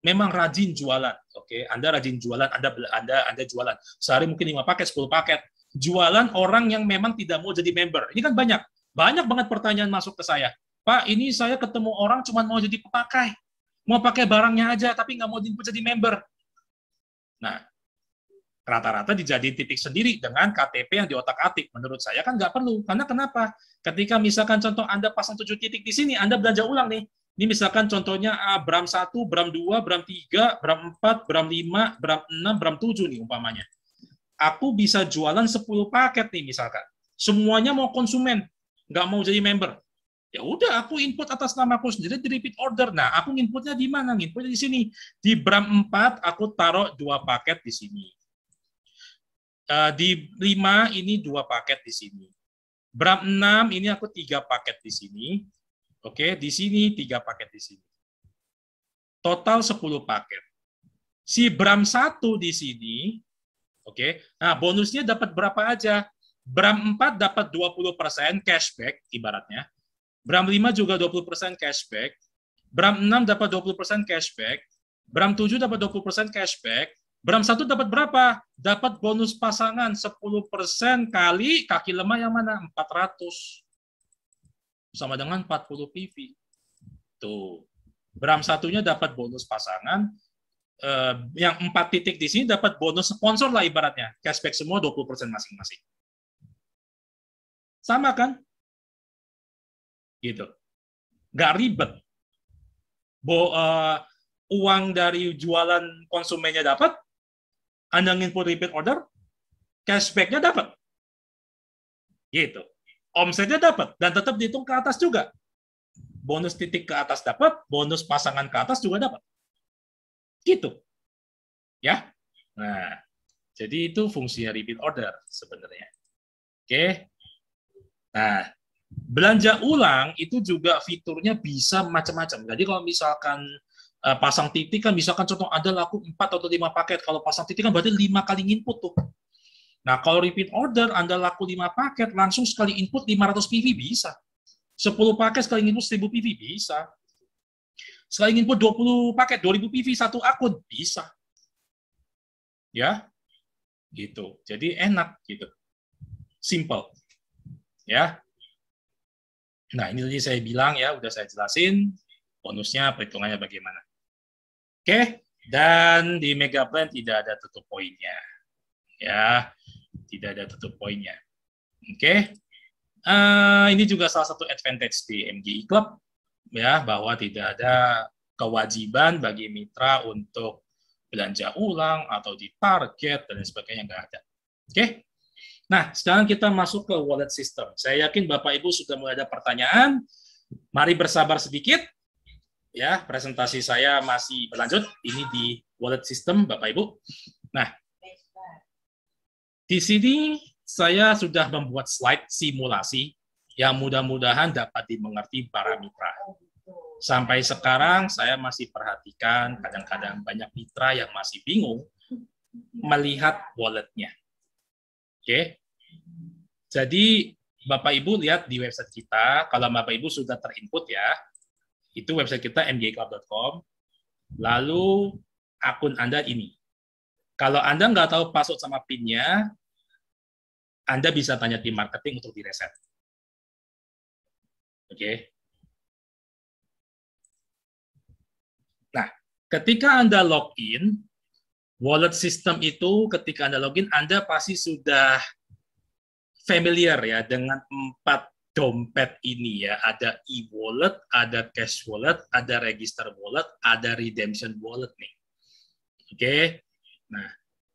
S1: memang rajin jualan. Oke, Anda rajin jualan, Anda jualan. Sehari mungkin 5 paket, 10 paket. Jualan orang yang memang tidak mau jadi member. Ini kan banyak. Banyak banget pertanyaan masuk ke saya. Pak, ini saya ketemu orang cuma mau jadi pemakai. Mau pakai barangnya aja, tapi nggak mau jadi member. Nah, rata-rata dijadiin titik sendiri dengan KTP yang diotak-atik. Menurut saya kan nggak perlu. Karena kenapa? Ketika misalkan contoh Anda pasang 7 titik di sini, Anda belanja ulang nih. Ini misalkan contohnya Bram 1, Bram 2, Bram 3, Bram 4, Bram 5, Bram 6, Bram 7 nih umpamanya. Aku bisa jualan 10 paket nih misalkan. Semuanya mau konsumen, nggak mau jadi member. Ya udah, aku input atas nama aku sendiri di repeat order. Nah, aku inputnya di mana? Inputnya di sini. Di Bram 4, aku taruh 2 paket di sini. Di 5, ini 2 paket di sini. Bram 6, ini aku 3 paket di sini. Oke, di sini 3 paket di sini. Total 10 paket. Si Bram 1 di sini, oke. Nah, bonusnya dapat berapa aja? Bram 4 dapat 20% cashback ibaratnya. Bram 5 juga 20% cashback. Bram 6 dapat 20% cashback. Bram 7 dapat 20% cashback. Bram 1 dapat berapa? Dapat bonus pasangan 10% kali kaki lemah yang mana? 400. Sama dengan 40 PV. Tuh. Bram satunya dapat bonus pasangan, yang 4 titik di sini dapat bonus sponsor lah ibaratnya. Cashback semua 20% masing-masing. Sama kan? Gitu. Nggak ribet. Uang dari jualan konsumennya dapat, Anda nginput repeat order, cashback-nya dapat. Gitu. Omsetnya dapat, dan tetap dihitung ke atas juga. Bonus titik ke atas dapat, bonus pasangan ke atas juga dapat. Gitu. Ya. Nah, jadi itu fungsinya repeat order sebenarnya. Oke. Nah, belanja ulang itu juga fiturnya bisa macam-macam. Jadi kalau misalkan pasang titik kan misalkan contoh ada laku 4 atau 5 paket. Kalau pasang titik kan berarti 5 kali input tuh. Nah, kalau repeat order Anda laku 5 paket, langsung sekali input 500 PV bisa. 10 paket sekali input 1000 PV bisa. Sekali input 20 paket 2000 PV satu akun bisa. Ya. Gitu. Jadi enak gitu. Simple. Ya. Nah, ini tadi saya bilang ya, udah saya jelasin bonusnya, perhitungannya bagaimana. Oke, dan di Megaplan tidak ada tutup poinnya. Ya, tidak ada tutup poinnya. Oke. Ini juga salah satu advantage di MGI Club ya, bahwa tidak ada kewajiban bagi mitra untuk belanja ulang atau di target dan sebagainya, nggak ada. Oke. Nah, sekarang kita masuk ke wallet system. Saya yakin Bapak Ibu sudah mulai ada pertanyaan. Mari bersabar sedikit. Ya, presentasi saya masih berlanjut. Ini di wallet system, Bapak Ibu. Nah, di sini saya sudah membuat slide simulasi yang mudah-mudahan dapat dimengerti para mitra. Sampai sekarang saya masih perhatikan kadang-kadang banyak mitra yang masih bingung melihat walletnya. Oke. Jadi Bapak Ibu lihat di website kita, kalau Bapak Ibu sudah terinput ya, itu website kita mgclub.com, lalu akun Anda ini. Kalau Anda nggak tahu password sama PIN-nya, Anda bisa tanya tim marketing untuk direset. Oke. Nah, ketika Anda login, wallet system itu ketika Anda login, Anda pasti sudah familiar ya dengan 4 dompet ini ya. Ada e-wallet, ada cash wallet, ada register wallet, ada redemption wallet nih. Oke. Nah,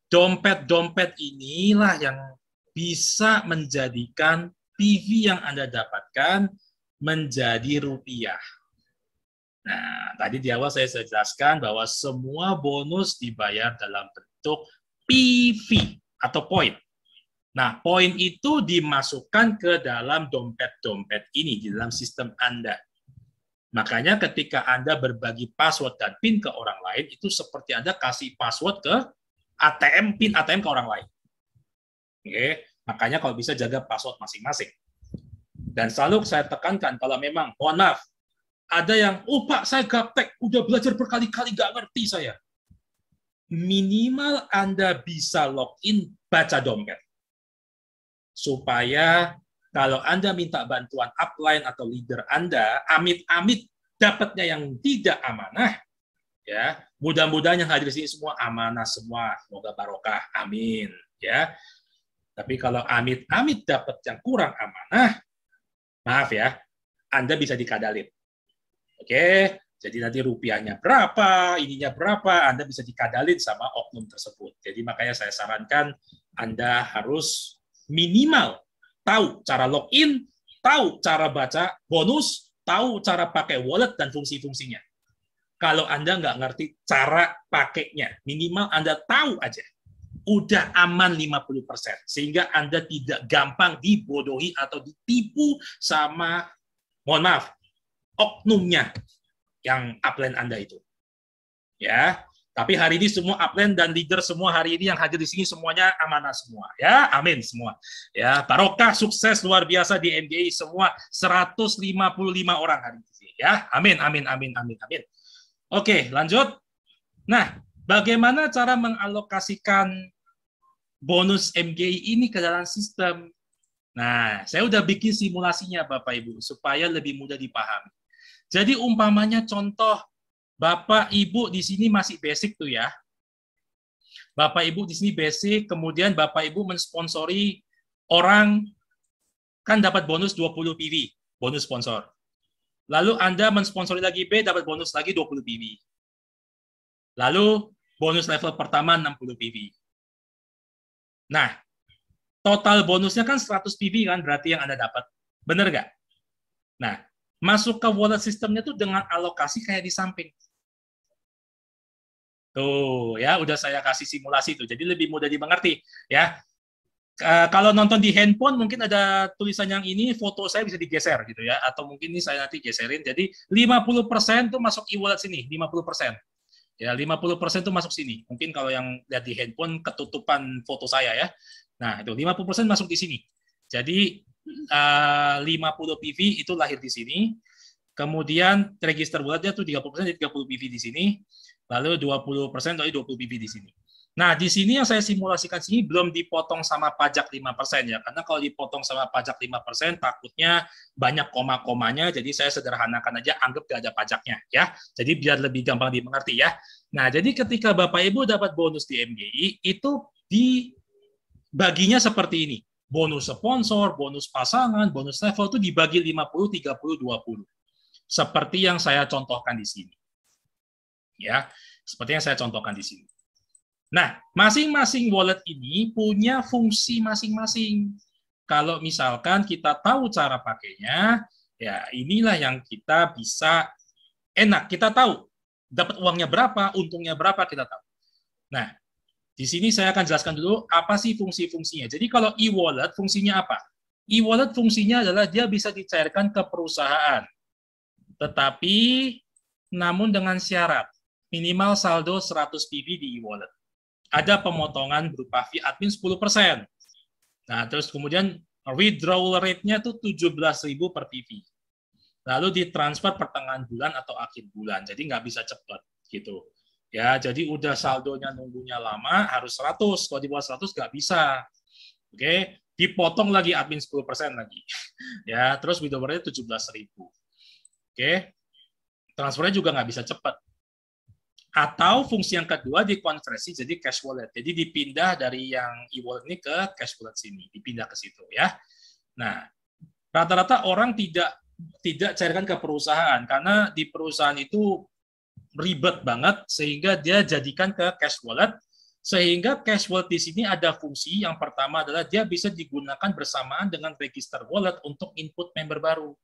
S1: dompet-dompet inilah yang bisa menjadikan PV yang Anda dapatkan menjadi rupiah. Nah, tadi di awal saya jelaskan bahwa semua bonus dibayar dalam bentuk PV atau poin. Nah, poin itu dimasukkan ke dalam dompet-dompet ini, di dalam sistem Anda. Makanya ketika Anda berbagi password dan PIN ke orang lain, itu seperti Anda kasih password ke ATM, PIN ATM ke orang lain. Oke, makanya kalau bisa jaga password masing-masing. Dan selalu saya tekankan, kalau memang, mohon maaf, ada yang, oh Pak, saya gaptek, udah belajar berkali-kali, nggak ngerti saya. Minimal Anda bisa login, baca dompet. Supaya kalau Anda minta bantuan upline atau leader Anda, amit-amit dapatnya yang tidak amanah, ya mudah-mudahan yang hadir di sini semua amanah semua, semoga barokah, amin. Ya, tapi kalau amit-amit dapat yang kurang amanah, maaf ya, Anda bisa dikadalin. Oke, jadi nanti rupiahnya berapa, ininya berapa, Anda bisa dikadalin sama oknum tersebut. Jadi makanya saya sarankan Anda harus minimal tahu cara login, tahu cara baca bonus, tahu cara pakai wallet dan fungsi-fungsinya. Kalau Anda nggak ngerti cara pakainya, minimal Anda tahu aja. Udah aman 50%. Sehingga Anda tidak gampang dibodohi atau ditipu sama, mohon maaf, oknumnya yang upline Anda itu. Ya, tapi hari ini semua upline dan leader semua hari ini yang hadir di sini semuanya amanah semua. Ya, amin semua. Ya, barokah sukses luar biasa di MGI semua 155 orang hari ini. Ya, amin, amin, amin, amin, amin. Oke, lanjut. Nah, bagaimana cara mengalokasikan bonus MGI ini ke dalam sistem? Nah, saya udah bikin simulasinya Bapak Ibu supaya lebih mudah dipahami. Jadi umpamanya contoh Bapak Ibu di sini masih basic tuh ya. Bapak Ibu di sini basic, kemudian Bapak Ibu mensponsori orang kan dapat bonus 20 PV, bonus sponsor. Lalu Anda mensponsori lagi B, dapat bonus lagi 20 PV. Lalu bonus level pertama 60 PV. Nah, total bonusnya kan 100 PV kan berarti yang Anda dapat. Benar nggak? Nah, masuk ke wallet sistemnya tuh dengan alokasi kayak di samping. Tuh, ya udah saya kasih simulasi tuh. Jadi lebih mudah dimengerti, ya. Kalau nonton di handphone mungkin ada tulisan yang ini, foto saya bisa digeser gitu ya, atau mungkin ini saya nanti geserin. Jadi 50% tuh masuk e-wallet sini, 50%. Ya, 50% tuh masuk sini. Mungkin kalau yang lihat di handphone ketutupan foto saya ya. Nah, itu 50% masuk di sini. Jadi 50 PV itu lahir di sini. Kemudian register walletnya tuh 30%, jadi 30 PV di sini. Lalu 20%, jadi 20 PV di sini. Nah, di sini yang saya simulasikan sini belum dipotong sama pajak 5% ya. Karena kalau dipotong sama pajak 5%, takutnya banyak koma-komanya, jadi saya sederhanakan aja, anggap gak ada pajaknya ya. Jadi biar lebih gampang dimengerti ya. Nah, jadi ketika Bapak Ibu dapat bonus di MGI, itu dibaginya seperti ini. Bonus sponsor, bonus pasangan, bonus level itu dibagi 50, 30, 20. Seperti yang saya contohkan di sini. Ya, seperti yang saya contohkan di sini. Nah, masing-masing wallet ini punya fungsi masing-masing. Kalau misalkan kita tahu cara pakainya, ya inilah yang kita bisa enak. Kita tahu dapat uangnya berapa, untungnya berapa, kita tahu. Nah, di sini saya akan jelaskan dulu apa sih fungsi-fungsinya. Jadi kalau e-wallet fungsinya apa? E-wallet fungsinya adalah dia bisa dicairkan ke perusahaan. Tetapi namun dengan syarat minimal saldo 100 PV di e-wallet. Ada pemotongan berupa fee admin 10%. Nah, terus kemudian withdrawal rate-nya tuh 17.000 per PV. Lalu ditransfer pertengahan bulan atau akhir bulan. Jadi nggak bisa cepat gitu. Ya, jadi udah saldonya nunggunya lama harus 100. Kalau di bawah 100 nggak bisa. Oke, dipotong lagi admin 10% lagi. Ya, terus withdrawal rate 17.000. Oke. Transfernya juga nggak bisa cepat. Atau fungsi yang kedua dikonversi jadi cash wallet. Jadi dipindah dari yang e-wallet ini ke cash wallet sini, dipindah ke situ ya. Nah, rata-rata orang tidak cairkan ke perusahaan karena di perusahaan itu ribet banget sehingga dia jadikan ke cash wallet. Sehingga cash wallet di sini ada fungsi yang pertama adalah dia bisa digunakan bersamaan dengan register wallet untuk input member baru.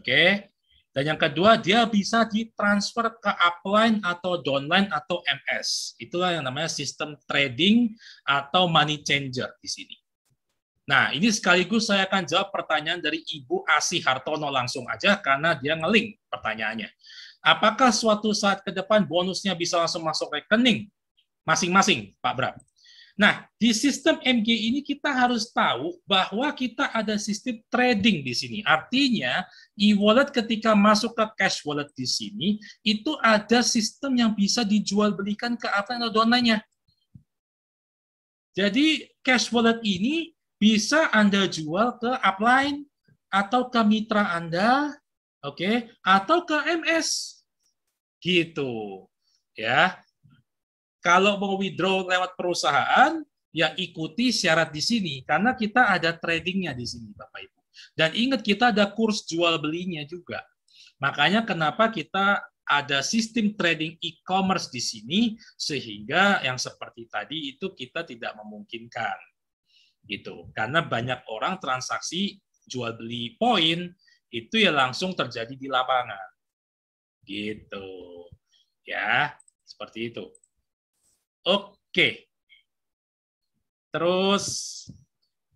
S1: Oke. Dan yang kedua, dia bisa ditransfer ke upline atau downline atau MS. Itulah yang namanya sistem trading atau money changer di sini. Nah, ini sekaligus saya akan jawab pertanyaan dari Ibu Asih Hartono langsung aja karena dia nge-link pertanyaannya. Apakah suatu saat ke depan bonusnya bisa langsung masuk rekening masing-masing, Pak Bram? Nah, di sistem MG ini kita harus tahu bahwa kita ada sistem trading di sini. Artinya, e-wallet ketika masuk ke cash wallet di sini, itu ada sistem yang bisa dijual belikan ke upline atau downline-nya. Jadi, cash wallet ini bisa Anda jual ke upline atau ke mitra Anda, oke, atau ke MS. Gitu. Ya. Kalau mau withdraw lewat perusahaan, ya ikuti syarat di sini. Karena kita ada tradingnya di sini, Bapak Ibu. Dan ingat, kita ada kurs jual belinya juga. Makanya kenapa kita ada sistem trading e-commerce di sini, sehingga yang seperti tadi itu kita tidak memungkinkan. Gitu. Karena banyak orang transaksi jual beli poin itu ya langsung terjadi di lapangan. Gitu. Ya, seperti itu. Oke. Terus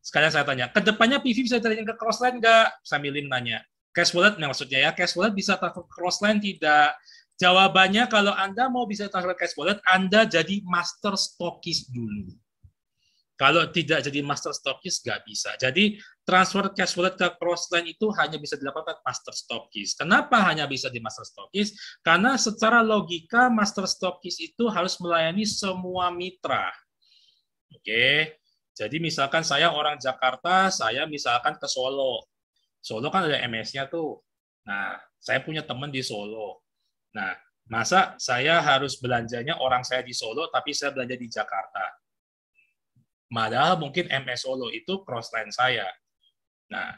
S1: sekalian saya tanya, ke depannya PV bisa trading ke crossline nggak? Sambilin nanya. Cash wallet, maksudnya ya, cash wallet bisa transfer ke crossline tidak? Jawabannya kalau Anda mau bisa transfer cash wallet, Anda jadi master stokis dulu. Kalau tidak jadi master stokis, nggak bisa. Jadi transfer cash wallet ke crossline itu hanya bisa dilakukan master stokis. Kenapa hanya bisa di master stokis? Karena secara logika master stokis itu harus melayani semua mitra. Oke, jadi misalkan saya orang Jakarta, saya misalkan ke Solo. Solo kan ada MS-nya tuh. Nah, saya punya teman di Solo. Nah, masa saya harus belanjanya orang saya di Solo, tapi saya belanja di Jakarta? Padahal mungkin MS Solo itu crossline saya. Nah,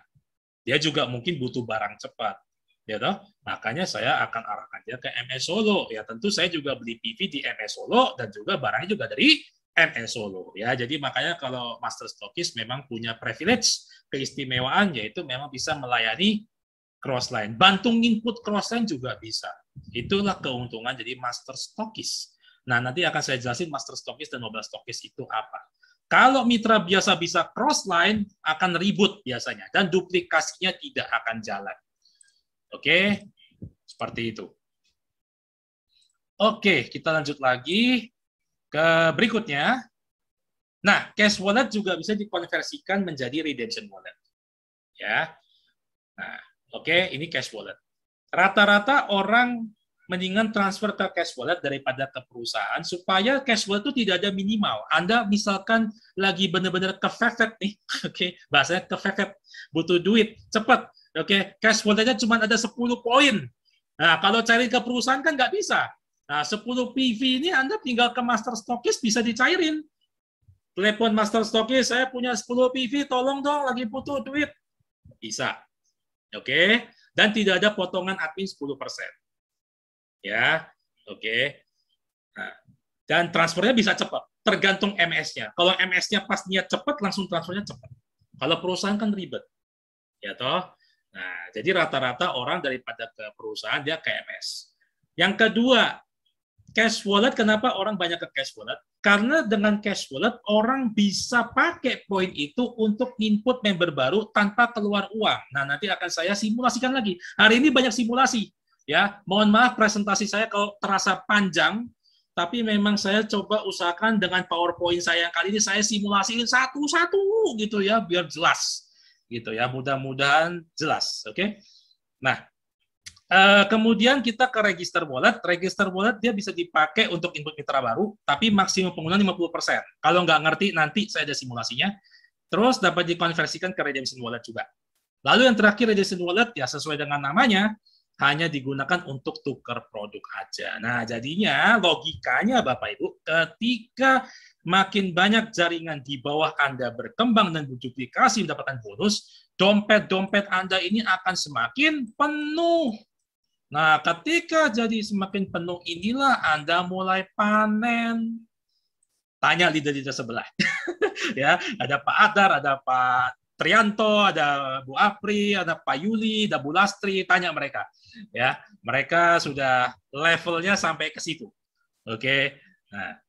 S1: dia juga mungkin butuh barang cepat. Ya toh? Makanya saya akan arahkan dia ke MS Solo. Ya tentu saya juga beli PV di MS Solo dan juga barangnya juga dari MS Solo. Ya, jadi makanya kalau master stokis memang punya privilege, keistimewaan, yaitu memang bisa melayani crossline. Bantu input crossline juga bisa. Itulah keuntungan jadi master stokis. Nah, nanti akan saya jelasin master stokis dan mobile stokis itu apa. Kalau mitra biasa bisa crossline, akan ribut biasanya, dan duplikasinya tidak akan jalan. Oke, seperti itu. Oke, kita lanjut lagi ke berikutnya. Nah, cash wallet juga bisa dikonversikan menjadi redemption wallet. Ya. Nah, oke, ini cash wallet. Rata-rata orang mendingan transfer ke cash wallet daripada ke perusahaan supaya cash wallet itu tidak ada minimal. Anda misalkan lagi benar-benar kefefet nih, oke, bahasanya kefefet, butuh duit, cepat, oke, cash walletnya cuma ada 10 poin. Nah, kalau cari ke perusahaan kan nggak bisa. Nah, 10 PV ini Anda tinggal ke master stokis bisa dicairin. Telepon master stokis, saya punya 10 PV, tolong dong, lagi butuh duit. Bisa. Oke, dan tidak ada potongan admin 10%. Ya, oke. Nah, dan transfernya bisa cepat, tergantung MS-nya. Kalau MS-nya pas niat cepat, langsung transfernya cepat. Kalau perusahaan kan ribet, ya toh. Nah, jadi rata-rata orang daripada ke perusahaan dia ke MS. Yang kedua, cash wallet. Kenapa orang banyak ke cash wallet? Karena dengan cash wallet orang bisa pakai poin itu untuk input member baru tanpa keluar uang. Nah, nanti akan saya simulasikan lagi. Hari ini banyak simulasi. Ya, mohon maaf presentasi saya kalau terasa panjang, tapi memang saya coba usahakan dengan PowerPoint saya kali ini saya simulasiin satu-satu gitu ya biar jelas gitu ya, mudah-mudahan jelas. Oke. Nah, kemudian kita ke register wallet. Register wallet dia bisa dipakai untuk input mitra baru, tapi maksimum penggunaan 50%. Kalau nggak ngerti nanti saya ada simulasinya. Terus dapat dikonversikan ke redemption wallet juga. Lalu yang terakhir redemption wallet ya sesuai dengan namanya, hanya digunakan untuk tukar produk aja. Nah, jadinya logikanya Bapak Ibu, ketika makin banyak jaringan di bawah Anda berkembang dan berduplikasi mendapatkan bonus, dompet-dompet Anda ini akan semakin penuh. Nah, ketika jadi semakin penuh inilah Anda mulai panen. Tanya leader-leader sebelah. Ya, ada Pak Adar, ada Pak Trianto, ada Bu Apri, ada Pak Yuli, ada Bu Lastri, tanya mereka. Ya, mereka sudah levelnya sampai ke situ. Oke. Nah,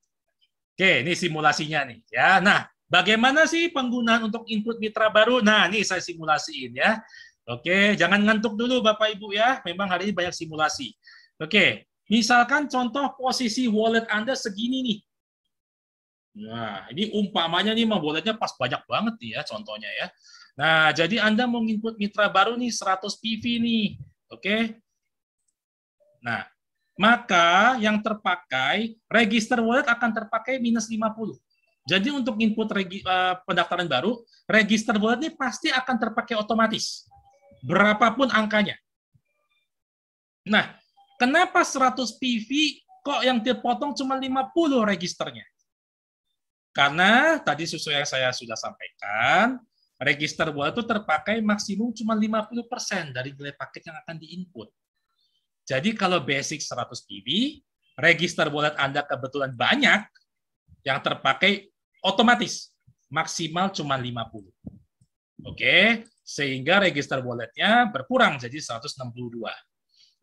S1: ini simulasinya nih, ya. Nah, bagaimana sih penggunaan untuk input mitra baru? Nah, ini saya simulasiin ya. Oke, jangan ngantuk dulu Bapak Ibu ya. Memang hari ini banyak simulasi. Oke, misalkan contoh posisi wallet Anda segini nih. Nah, ini umpamanya nih walletnya pas banyak banget nih ya contohnya ya. Nah, jadi Anda mau input mitra baru nih 100 PV nih. Oke. Nah, maka yang terpakai register wallet akan terpakai minus 50. Jadi untuk input pendaftaran baru, register wallet ini pasti akan terpakai otomatis. Berapapun angkanya. Nah, kenapa 100 PV kok yang dipotong cuma 50 registernya? Karena tadi sesuai yang saya sudah sampaikan, register wallet itu terpakai maksimum cuma 50% dari nilai paket yang akan diinput. Jadi kalau basic 100 PV, register wallet Anda kebetulan banyak, yang terpakai otomatis maksimal cuma 50. Oke, sehingga register walletnya berkurang jadi 162.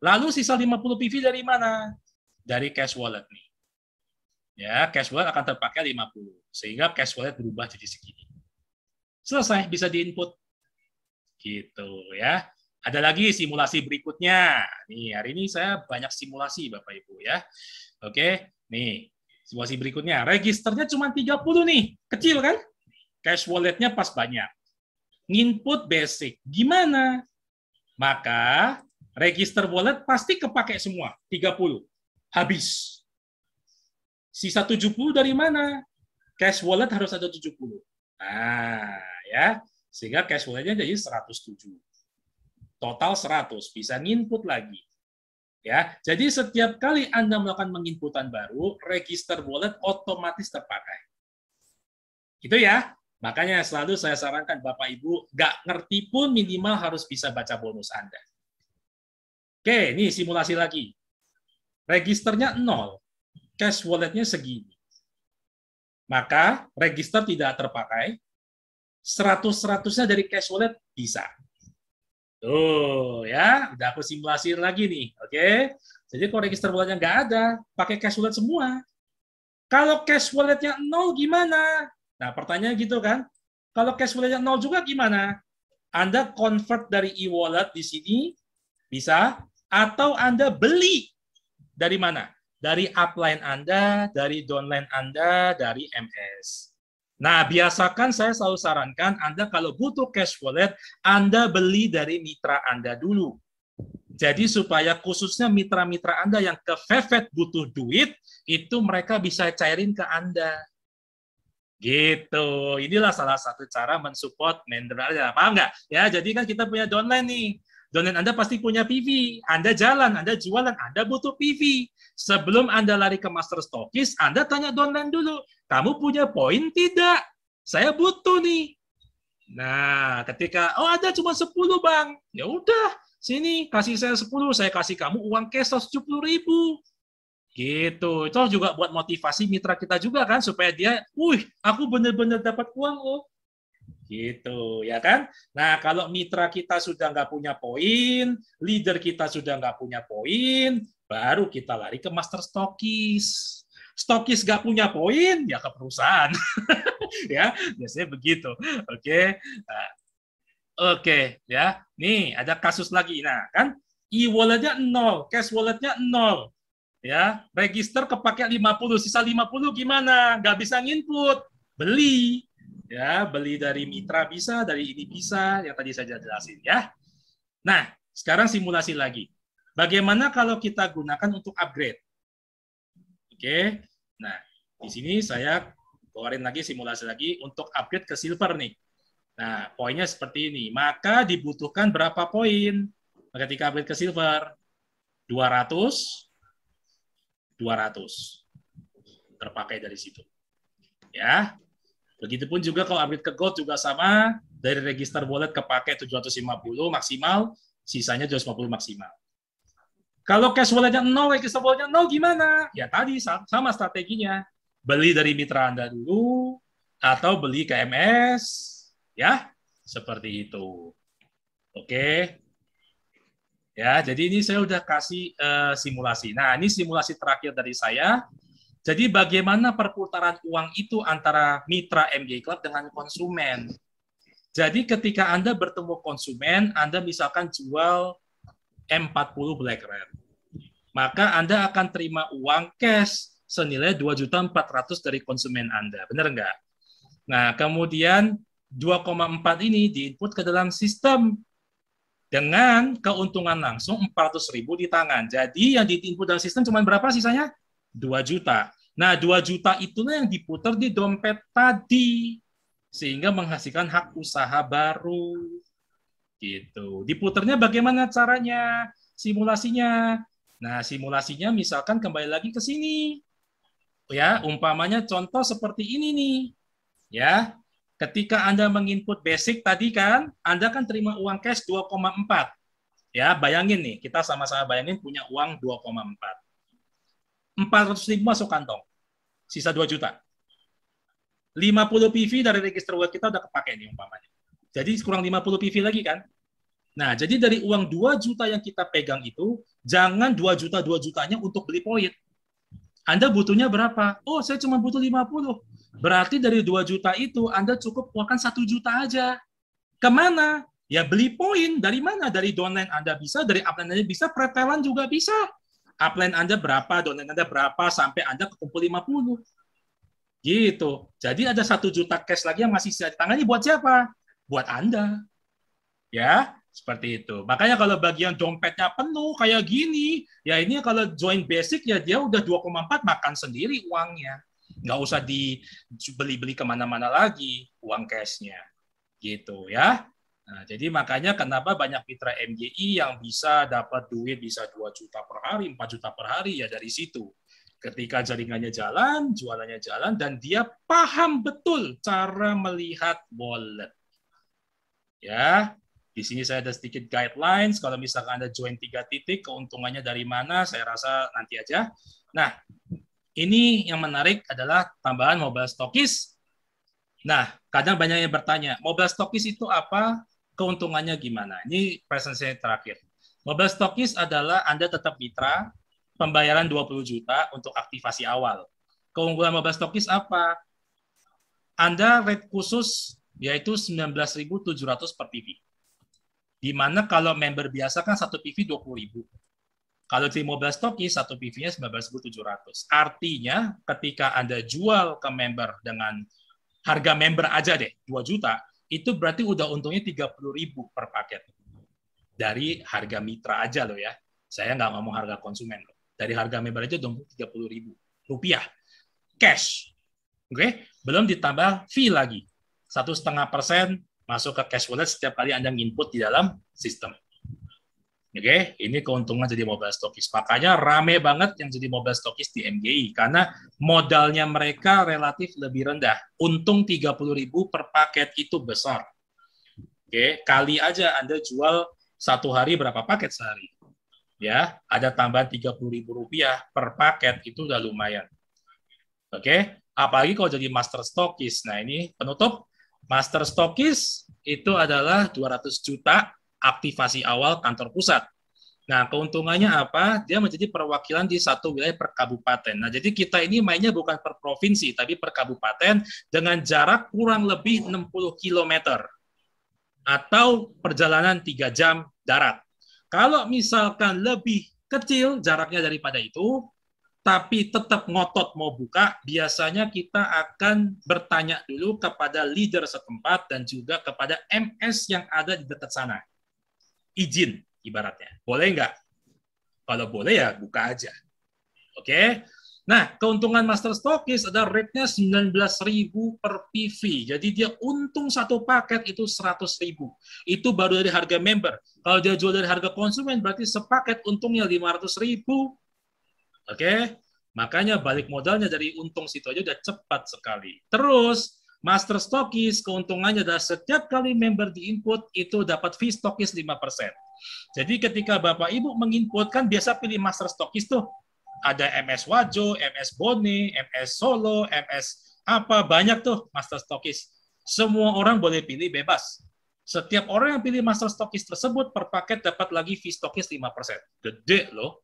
S1: Lalu sisa 50 PV dari mana? Dari cash wallet nih. Ya, cash wallet akan terpakai 50, sehingga cash wallet berubah jadi segini. Selesai, bisa diinput. Gitu ya. Ada lagi simulasi berikutnya. Nih, hari ini saya banyak simulasi Bapak Ibu ya. Oke, nih. Simulasi berikutnya, registernya cuma 30 nih. Kecil kan? Cash walletnya pas banyak. Nginput basic. Gimana? Maka register wallet pasti kepake semua. 30. Habis. Sisa 70 dari mana? Cash wallet harus ada 70. Nah, ya. Sehingga cash walletnya jadi 107. Total 100. Bisa nginput lagi. Ya, jadi setiap kali Anda melakukan menginputan baru, register wallet otomatis terpakai. Itu ya. Makanya selalu saya sarankan Bapak Ibu, nggak ngerti pun minimal harus bisa baca bonus Anda. Oke, ini simulasi lagi. Registernya 0, cash walletnya segini. Maka register tidak terpakai, 100-100-nya dari cash wallet bisa. Tuh ya, udah aku simulasiin lagi nih, oke? Jadi kalau register walletnya nggak ada, pakai cash wallet semua. Kalau cash walletnya 0 gimana? Nah, pertanyaan gitu kan? Kalau cash walletnya 0 juga gimana? Anda convert dari e-wallet di sini, bisa, atau Anda beli dari mana? Dari upline Anda, dari downline Anda, dari MS. Nah, biasakan saya selalu sarankan Anda kalau butuh cash wallet, Anda beli dari mitra Anda dulu. Jadi supaya khususnya mitra-mitra Anda yang kepepet butuh duit, itu mereka bisa cairin ke Anda. Gitu. Inilah salah satu cara mensupport member Anda. Paham nggak? Ya, jadi kan kita punya downline nih. Downline Anda pasti punya PV. Anda jalan, Anda jualan, Anda butuh PV. Sebelum Anda lari ke master stokis, Anda tanya downline dulu. Kamu punya poin tidak? Saya butuh nih. Nah, ketika, oh ada cuma 10 bang. Ya udah, sini kasih saya 10, saya kasih kamu uang cash 70.000. Gitu. Itu juga buat motivasi mitra kita juga kan, supaya dia, aku benar-benar dapat uang loh. Gitu, ya kan? Nah, kalau mitra kita sudah nggak punya poin, leader kita sudah nggak punya poin, baru kita lari ke master stokis. Stokis nggak punya poin, ya ke perusahaan. Ya, biasanya begitu. Oke. Nah, oke, ya. Nih, ada kasus lagi. Nah, kan e-walletnya 0, cash walletnya 0. Ya, register kepake 50, sisa 50 gimana? Nggak bisa nginput. Beli. Ya, beli dari mitra bisa, dari ini bisa, yang tadi saya jelasin ya. Nah, sekarang simulasi lagi. Bagaimana kalau kita gunakan untuk upgrade? Oke. Nah, di sini saya keluarin lagi simulasi lagi untuk upgrade ke silver nih. Nah, poinnya seperti ini. Maka dibutuhkan berapa poin ketika upgrade ke silver? 200 terpakai dari situ. Ya. Begitupun juga kalau upgrade ke gold juga sama, dari register wallet kepake 750 maksimal, sisanya 250 maksimal. Kalau cash walletnya 0, register walletnya 0 gimana? Ya tadi sama strateginya. Beli dari mitra Anda dulu, atau beli ke MS, ya, seperti itu. Oke. Ya, jadi ini saya udah kasih simulasi. Nah, ini simulasi terakhir dari saya. Jadi bagaimana perputaran uang itu antara mitra MJ Club dengan konsumen. Jadi ketika Anda bertemu konsumen, Anda misalkan jual M40 Black Red. Maka Anda akan terima uang cash senilai 2.400.000 dari konsumen Anda. Benar nggak? Nah, kemudian 2,4 ini diinput ke dalam sistem dengan keuntungan langsung 400.000 di tangan. Jadi yang diinput dalam sistem cuma berapa sisanya? 2 juta. Nah, 2 juta itulah yang diputar di dompet tadi sehingga menghasilkan hak usaha baru. Gitu. Diputarnya bagaimana caranya? Simulasinya. Nah, simulasinya misalkan kembali lagi ke sini. Ya, umpamanya contoh seperti ini nih. Ya. Ketika Anda menginput basic tadi kan, Anda kan terima uang cash 2,4. Ya, bayangin nih, kita sama-sama bayangin punya uang 2,4. 400.000 masuk kantong, sisa 2 juta. 50 PV dari register web kita udah kepake nih umpamanya. Jadi kurang 50 PV lagi kan? Nah, jadi dari uang 2 juta yang kita pegang itu, jangan 2 juta 2 jutanya untuk beli poin. Anda butuhnya berapa? Oh, saya cuma butuh 50. Berarti dari 2 juta itu Anda cukup keluarkan 1 juta aja. Kemana? Ya beli poin. Dari mana? Dari downline Anda bisa, dari upline Anda bisa, pretelan juga bisa. Upline Anda berapa, downline Anda berapa, sampai Anda kekumpul 50. Gitu. Jadi ada 1 juta cash lagi yang masih bisa ditangani buat siapa? Buat Anda. Ya, seperti itu. Makanya kalau bagian dompetnya penuh kayak gini, ya ini kalau join basic ya dia udah 2,4 makan sendiri uangnya. Nggak usah dibeli-beli kemana-mana lagi uang cashnya. Gitu ya. Nah, jadi makanya kenapa banyak mitra MGI yang bisa dapat duit bisa 2 juta per hari, 4 juta per hari ya dari situ. Ketika jaringannya jalan, jualannya jalan, dan dia paham betul cara melihat wallet. Ya, di sini saya ada sedikit guidelines. Kalau misalkan Anda join 3 titik, keuntungannya dari mana? Saya rasa nanti aja. Nah, ini yang menarik adalah tambahan mobile stockist. Nah, kadang banyak yang bertanya, mobile stockist itu apa? Keuntungannya gimana? Ini presentasi terakhir. Mobile stockist adalah Anda tetap mitra, pembayaran 20 juta untuk aktivasi awal. Keunggulan mobile stockist apa? Anda rate khusus yaitu 19.700 per PV. Di mana kalau member biasa kan 1 PV 20.000. Kalau di mobile stockist, 1 PV-nya 19.700. Artinya ketika Anda jual ke member dengan harga member aja deh, 2 juta, itu berarti udah untungnya 30.000 per paket. Dari harga mitra aja loh ya. Saya nggak ngomong harga konsumen loh. Dari harga member aja udah 30.000 rupiah. Cash. Oke, belum ditambah fee lagi. 1,5% masuk ke cash wallet setiap kali Anda input di dalam sistem. Oke, ini keuntungan jadi mobile stockist. Makanya rame banget yang jadi mobile stockist di MGI karena modalnya mereka relatif lebih rendah. Untung 30.000 per paket itu besar. Oke, kali aja Anda jual 1 hari berapa paket sehari? Ya, ada tambahan 30.000 rupiah per paket itu udah lumayan. Oke, apalagi kalau jadi master stockist. Nah, ini penutup. Master stockist itu adalah 200 juta aktivasi awal kantor pusat. Nah, keuntungannya apa? Dia menjadi perwakilan di satu wilayah per kabupaten. Nah, jadi kita ini mainnya bukan per provinsi, tapi per kabupaten dengan jarak kurang lebih 60 km atau perjalanan 3 jam darat. Kalau misalkan lebih kecil jaraknya daripada itu, tapi tetap ngotot mau buka, biasanya kita akan bertanya dulu kepada leader setempat dan juga kepada MS yang ada di dekat sana. Izin, ibaratnya. Boleh nggak? Kalau boleh ya buka aja. Oke? Nah, keuntungan master stockist ada rate-nya 19.000 per PV. Jadi dia untung satu paket itu 100.000. Itu baru dari harga member. Kalau dia jual dari harga konsumen, berarti sepaket untungnya 500.000. Oke, makanya balik modalnya dari untung situ aja udah cepat sekali. Terus master stockist keuntungannya adalah setiap kali member diinput itu dapat fee stockist 5%. Jadi ketika Bapak Ibu menginput kan biasa pilih master stockist tuh. Ada MS Wajo, MS Bone, MS Solo, MS apa banyak tuh master stockist. Semua orang boleh pilih bebas. Setiap orang yang pilih master stockist tersebut per paket dapat lagi fee stockist 5%. Gede loh.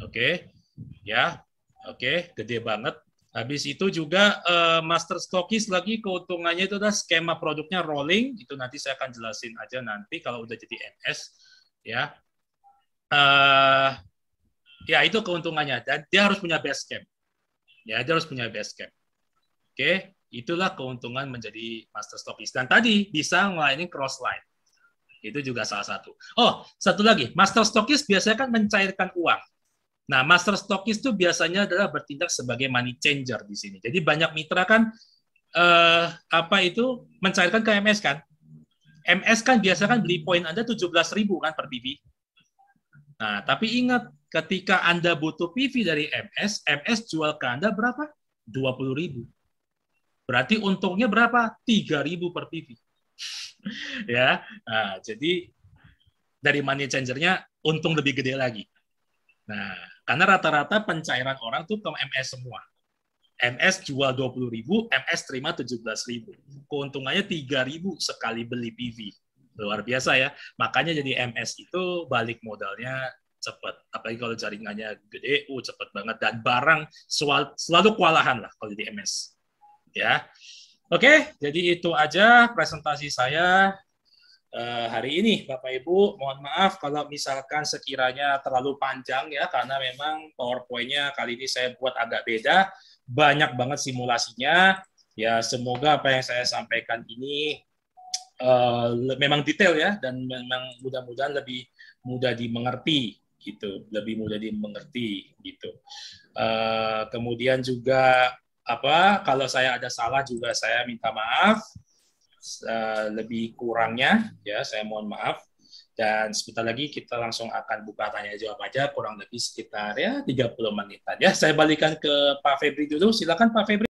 S1: Oke. Ya, oke, gede banget. Habis itu juga master stockist lagi keuntungannya itu adalah skema produknya rolling. Itu nanti saya akan jelasin aja nanti kalau udah jadi MS. Ya, ya itu keuntungannya. Dan dia harus punya base camp. Ya, dia harus punya base camp. Oke, itulah keuntungan menjadi master stockist. Dan tadi bisa melayani cross line. Itu juga salah satu. Oh, satu lagi, master stockist biasanya kan mencairkan uang. Nah, master stockist itu biasanya adalah bertindak sebagai money changer di sini. Jadi banyak mitra kan mencairkan ke MS kan. MS kan biasa kan beli poin Anda 17.000 kan per PV. Nah, tapi ingat ketika Anda butuh PV dari MS, MS jual ke Anda berapa? 20.000. Berarti untungnya berapa? 3.000 per PV. Ya. Nah, jadi dari money changer-nya untung lebih gede lagi. Nah, karena rata-rata pencairan orang tuh ke MS semua. MS jual 20.000, MS terima 17.000. Keuntungannya 3.000 sekali beli PV. Luar biasa ya. Makanya jadi MS itu balik modalnya cepat. Apalagi kalau jaringannya gede, cepat banget. Dan barang selalu kewalahan lah kalau jadi MS. Ya. Oke, jadi itu aja presentasi saya hari ini, Bapak Ibu. Mohon maaf kalau misalkan sekiranya terlalu panjang ya, karena memang PowerPoint-nya kali ini saya buat agak beda. Banyak banget simulasinya. Ya, semoga apa yang saya sampaikan ini memang detail ya, dan memang mudah-mudahan lebih mudah dimengerti gitu, lebih mudah dimengerti gitu. Kemudian juga kalau saya ada salah juga saya minta maaf. Lebih kurangnya ya saya mohon maaf, dan sebentar lagi kita langsung akan buka tanya jawab aja, kurang lebih sekitar ya 30 menitan ya. Saya balikan ke Pak Febri dulu, silakan Pak Febri.